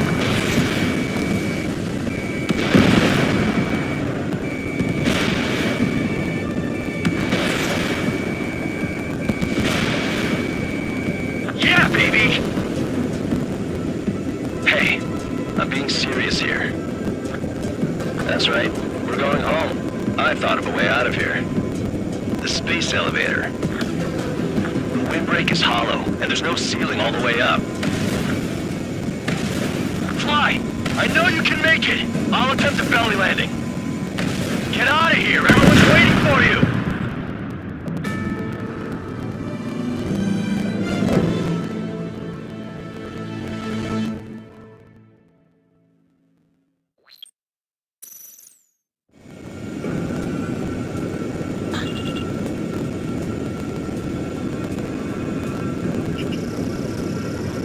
Yeah, baby! Hey. I'm being serious here. That's right. We're going home. I thought of a way out of here. The space elevator. The windbreak is hollow, and there's no ceiling all the way up. Fly! I know you can make it! I'll attempt a belly landing. Get out of here! Everyone's waiting for you!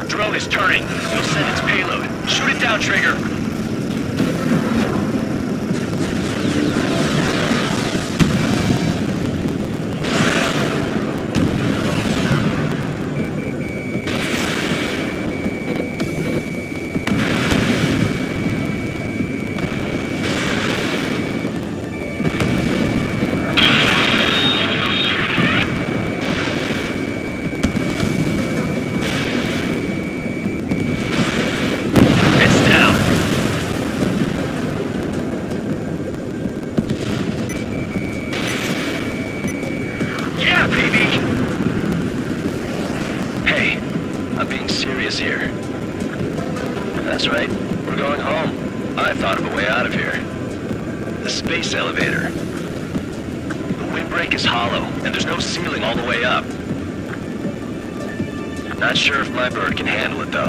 Drone is turning. You'll send its payload. Shoot it down, Trigger. serious here. That's right. We're going home. I thought of a way out of here. The space elevator. The windbreak is hollow, and there's no ceiling all the way up. Not sure if my bird can handle it, though.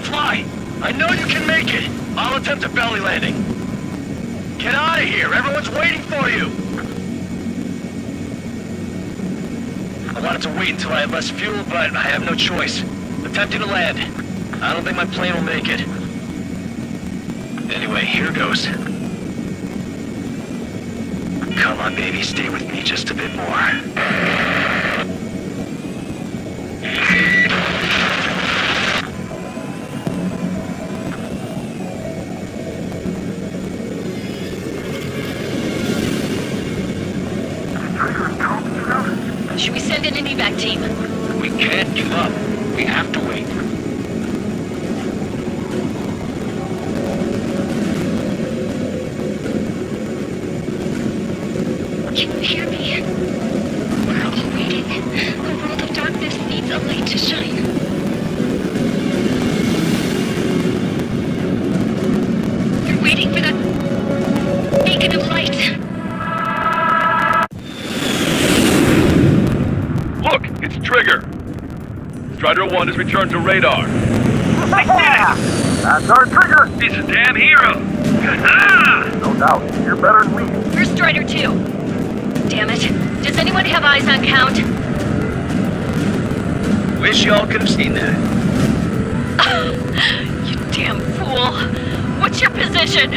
Fly! I know you can make it! I'll attempt a belly landing. Get out of here! Everyone's waiting for you! I wanted to wait until I had less fuel, but I have no choice. Attempting to land. I don't think my plane will make it. Anyway, here goes. Come on, baby, stay with me just a bit more. Should we send in an evac team? We can't give up. We have to wait. Can you hear me? We're all waiting. The world of darkness needs a light to shine. They're waiting for that beacon of light. Look, it's Trigger. Strider 1 has returned to radar. I did it! That's our Trigger! He's a damn hero! No doubt. You're better than me. Where's Strider 2? Damn it. Does anyone have eyes on Count? Wish y'all could have seen that. You damn fool. What's your position?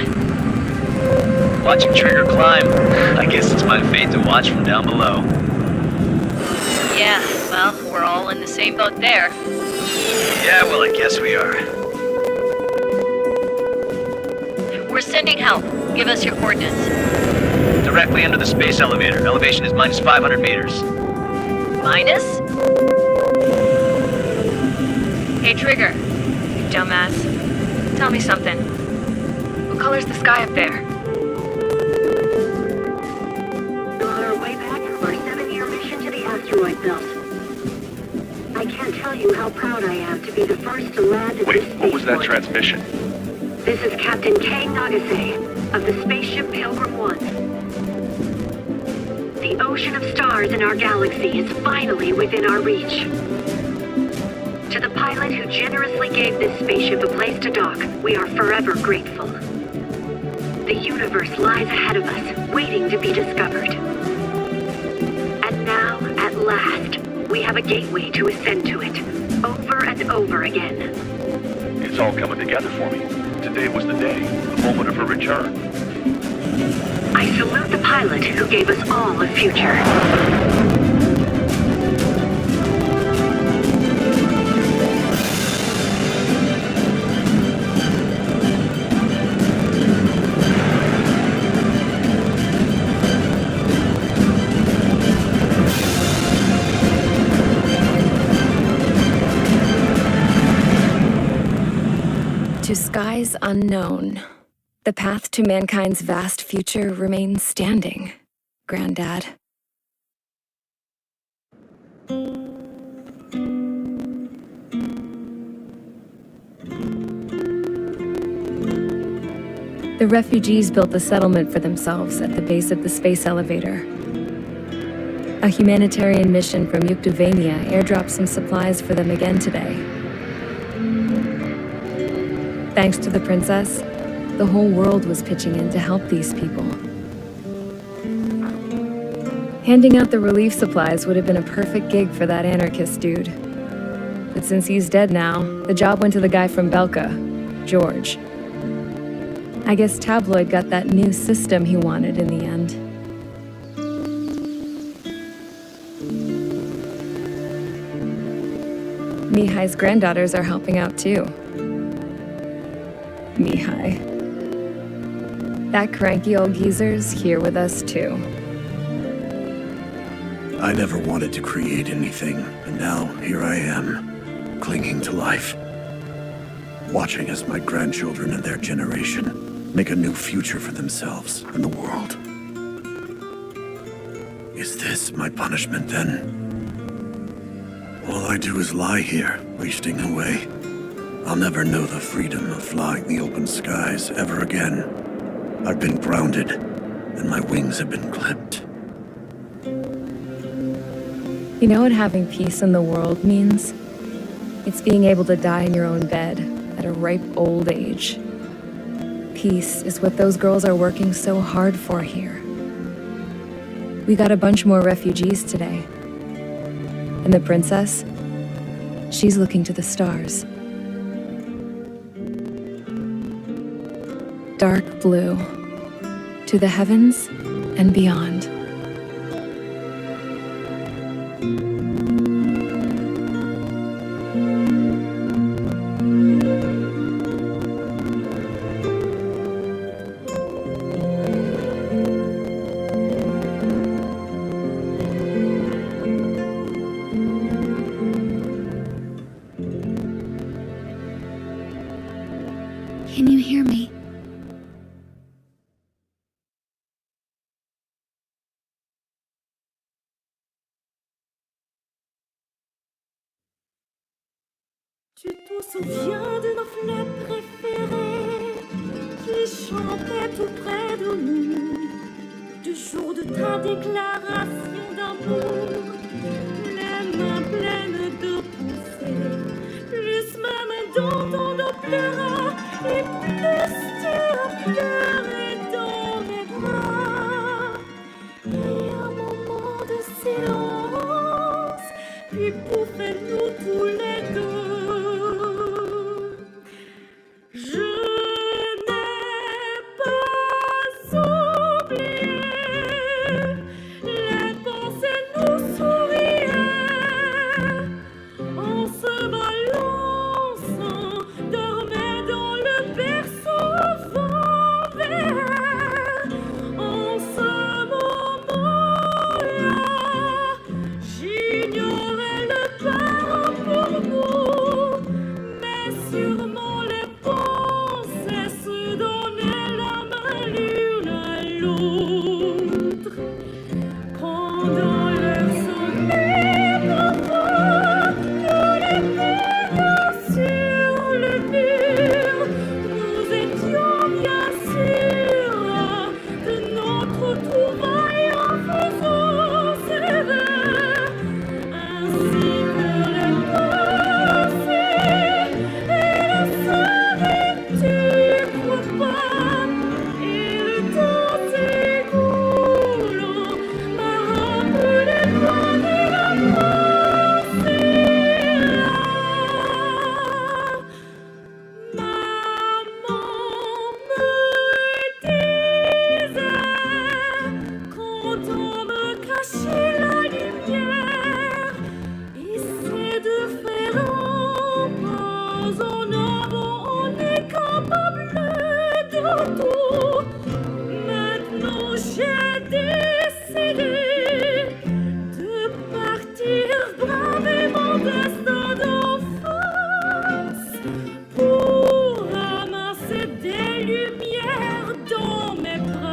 Watching Trigger climb. I guess it's my fate to watch from down below. Yeah, well, we're all in the same boat there. Yeah, well, I guess we are. We're sending help. Give us your coordinates. Directly under the space elevator. Elevation is minus 500 meters. Minus? Hey, Trigger. You dumbass. Tell me something. What color's the sky up there? On our way back from our 7-year mission to the asteroid belt. I can't tell you how proud I am to be the first to land at this Wait, what was that spaceport. transmission? This is Captain Kay Nagase of the spaceship Pilgrim 1. The ocean of stars in our galaxy is finally within our reach. To the pilot who generously gave this spaceship a place to dock, we are forever grateful. The universe lies ahead of us, waiting to be discovered. And now, at last, we have a gateway to ascend to it, over and over again. It's all coming together for me. Today was the day, the moment of her return. I salute the pilot who gave us all a future. To skies unknown, the path to mankind's vast future remains standing, Granddad. The refugees built a settlement for themselves at the base of the space elevator. A humanitarian mission from Yuktovania airdropped some supplies for them again today. Thanks to the princess, the whole world was pitching in to help these people. Handing out the relief supplies would have been a perfect gig for that anarchist dude. But since he's dead now, the job went to the guy from Belka, George. I guess Tabloid got that new system he wanted in the end. Mihai's granddaughters are helping out too. Mihai. That cranky old geezer's here with us too. I never wanted to create anything, and now here I am, clinging to life. Watching as my grandchildren and their generation make a new future for themselves and the world. Is this my punishment then? All I do is lie here, wasting away. I'll never know the freedom of flying the open skies ever again. I've been grounded, and my wings have been clipped. You know what having peace in the world means? It's being able to die in your own bed at a ripe old age. Peace is what those girls are working so hard for here. We got a bunch more refugees today. And the princess? She's looking to the stars. Dark blue. To the heavens and beyond. Can you hear me? Tu te souviens de nos fleurs préférées qui chantaient tout près de nous, du jour de ta déclaration d'amour, les mains pleines de pensées, plus même dans ton dos pleura, et plus tu as pleuré dans mes bras. Et un moment de silence, puis pouffez-nous tous les deux. Je n'ai pas oublié les pensées nous souriaient en se balançant, dormait dans le berceau vent vert. En ce moment-là, j'ignorais le parent pour nous, mais sûrement les pensées se donnaient la main l'une à l'autre. Pendant leur sommeil, parfois, nous l'étions sur le mur. Nous étions bien sûrs de notre trouvaille en faisant ses rêves, ainsi que les pensées et la solitude crois pas. Et le temps s'écoulant m'a rappelé loin de la pensée. Maman me disait, quand on me cachait la lumière, essaie de faire un pas en avant, on est capable de tout. Maintenant j'ai décidé de partir braver mon destin d'enfance pour ramasser des lumières dans mes bras.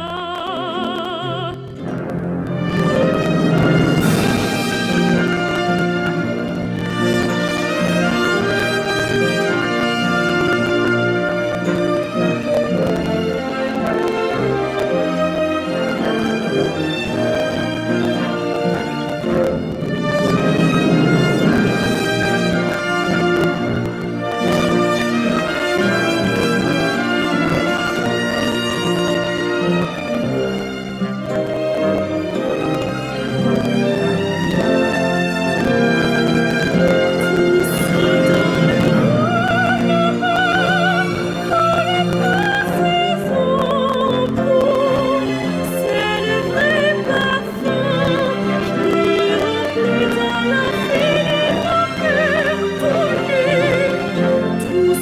Tout